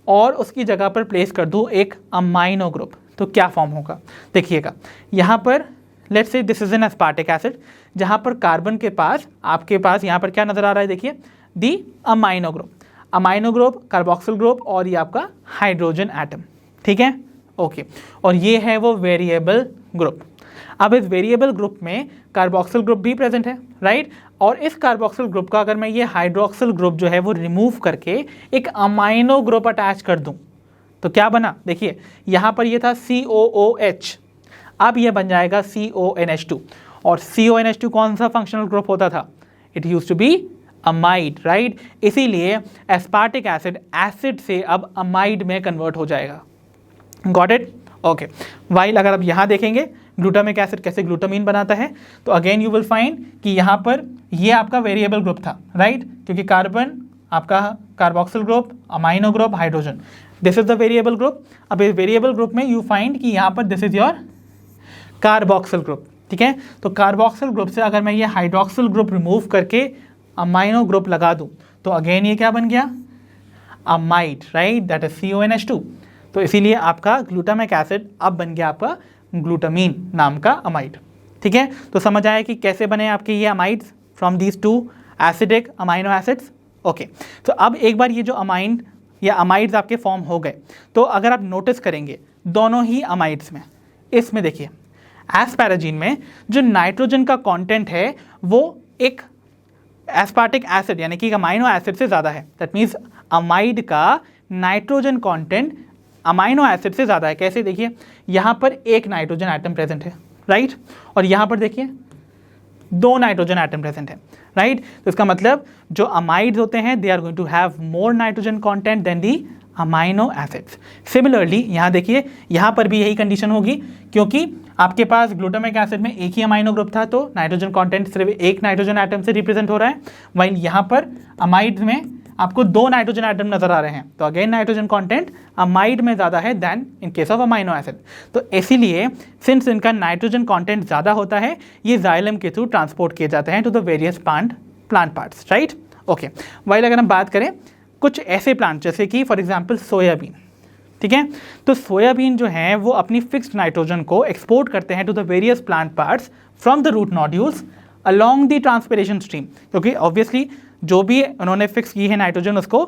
Speaker 1: और उसकी जगह पर प्लेस कर दूं एक अमाइनो ग्रुप, तो क्या फॉर्म होगा देखिएगा। यहाँ पर let's say this is an aspartic acid, जहाँ पर कार्बन के पास आपके पास यहाँ पर क्या नज़र आ रहा है, देखिए दी अमाइनो ग्रुप, कार्बोक्सिल ग्रुप और ये आपका हाइड्रोजन एटम, ठीक है। ओके, और ये है वो वेरिएबल ग्रुप। अब इस वेरिएबल ग्रुप में कार्बोक्सिल ग्रुप भी प्रेजेंट है, राइट। और इस कार्बोक्सिल ग्रुप का अगर मैं ये हाइड्रोक्सिल ग्रुप जो है वो रिमूव करके एक अमाइनो ग्रुप अटैच कर दूं तो क्या बना, देखिए यहाँ पर ये था COOH, अब ये बन जाएगा CONH2। और CONH2 कौन सा फंक्शनल ग्रुप होता था, it used to be amide, right. इसीलिए एस्पार्टिक एसिड एसिड से अब अमाइड में कन्वर्ट हो जाएगा। Got it, okay. वाइल अगर आप यहाँ देखेंगे ग्लूटामिक एसिड कैसे ग्लूटामीन बनाता है, तो अगेन यू विल फाइंड कि यहाँ पर ये आपका वेरिएबल ग्रुप था, राइट, क्योंकि कार्बन आपका carboxyl group, amino group, hydrogen, this is the variable group. अब इस वेरिएबल ग्रुप में यू फाइंड कि यहाँ पर this is your carboxyl group, ठीक है। तो कार्बोक्सिल ग्रुप से अगर मैं ये हाइड्रोक्सिल ग्रुप रिमूव करके अमाइनो ग्रुप लगा दूं तो अगेन ये क्या बन गया, amide, right, that is CONH2। तो इसीलिए आपका ग्लूटामिक एसिड अब बन गया आपका ग्लूटामीन नाम का अमाइड, ठीक है। तो समझ आया कि कैसे बने आपके ये amides from these two acidic amino acids. Okay, तो अब एक बार ये जो अमाइन या अमाइड्स आपके फॉर्म हो गए, तो अगर आप नोटिस करेंगे दोनों ही अमाइड्स में, इसमें देखिए एस्पैराजीन में जो नाइट्रोजन का कंटेंट है वो एक एस्पार्टिक एसिड यानी कि अमाइनो एसिड से ज़्यादा है। दैट मीन्स अमाइड का नाइट्रोजन कंटेंट अमाइनो एसिड से ज़्यादा है। कैसे, देखिए यहाँ पर एक नाइट्रोजन एटम प्रेजेंट है, राइट, और यहाँ पर देखिए 2 नाइट्रोजन एटम प्रेजेंट है, राइट। तो इसका मतलब जो अमाइड्स होते हैं they are going to have more nitrogen content than the amino acids. Similarly यहाँ देखिए यहाँ पर भी यही कंडीशन होगी, क्योंकि आपके पास ग्लूटामिक एसिड में एक ही अमाइनो ग्रुप था तो नाइट्रोजन कंटेंट सिर्फ एक नाइट्रोजन एटम से रिप्रेजेंट हो रहा है, वाइल यहाँ पर अमाइड्स में आपको 2 नाइट्रोजन एटम नजर आ रहे हैं, तो अगेन नाइट्रोजन कंटेंट अमाइड में ज़्यादा है than in case of amino acid. तो इसीलिए सिंस इनका नाइट्रोजन कंटेंट ज़्यादा होता है ये जाइलम के थ्रू ट्रांसपोर्ट किए जाते हैं to the various plant parts, right. Okay, while अगर हम बात करें कुछ ऐसे प्लांट जैसे कि फॉर एग्जाम्पल सोयाबीन, ठीक है, तो सोयाबीन जो है वो अपनी फिक्स्ड नाइट्रोजन को एक्सपोर्ट करते हैं to the various plant parts from the root nodules along the transpiration stream, क्योंकि ऑब्वियसली जो भी उन्होंने फिक्स की है नाइट्रोजन उसको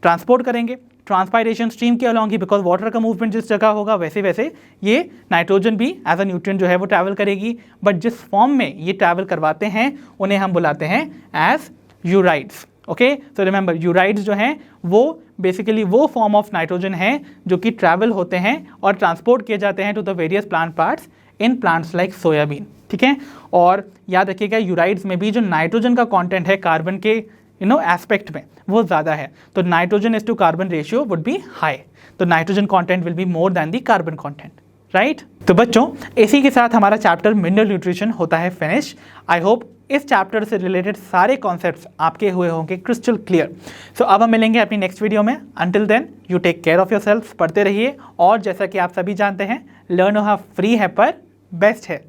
Speaker 1: ट्रांसपोर्ट करेंगे ट्रांसपायरेशन स्ट्रीम के अलोंग ही, बिकॉज वाटर का मूवमेंट जिस जगह होगा वैसे वैसे ये नाइट्रोजन भी एज अ न्यूट्रिएंट जो है वो ट्रैवल करेगी। बट जिस फॉर्म में ये ट्रैवल करवाते हैं उन्हें हम बुलाते हैं एज यूराइड्स। ओके, सो रिमेंबर यूराइड्स जो हैं वो बेसिकली वो फॉर्म ऑफ नाइट्रोजन है जो कि ट्रैवल होते हैं और ट्रांसपोर्ट किए जाते हैं to the various plant parts in plants like soybean, ठीक है। और याद रखिएगा यूराइड्स में भी जो नाइट्रोजन का कंटेंट है कार्बन के एस्पेक्ट में वो ज़्यादा है, तो nitrogen is to carbon ratio would be high, तो nitrogen content will be more than the carbon content, right. तो बच्चों इसी के साथ हमारा चैप्टर मिनरल न्यूट्रिशन होता है फिनिश। आई होप इस चैप्टर से रिलेटेड सारे कॉन्सेप्ट्स आपके हुए होंगे क्रिस्टल क्लियर। सो अब हम मिलेंगे अपनी नेक्स्ट वीडियो में। Until then you take care of yourself, पढ़ते रहिए, और जैसा कि आप सभी जानते हैं लर्न हाउ फ्री है पर बेस्ट है।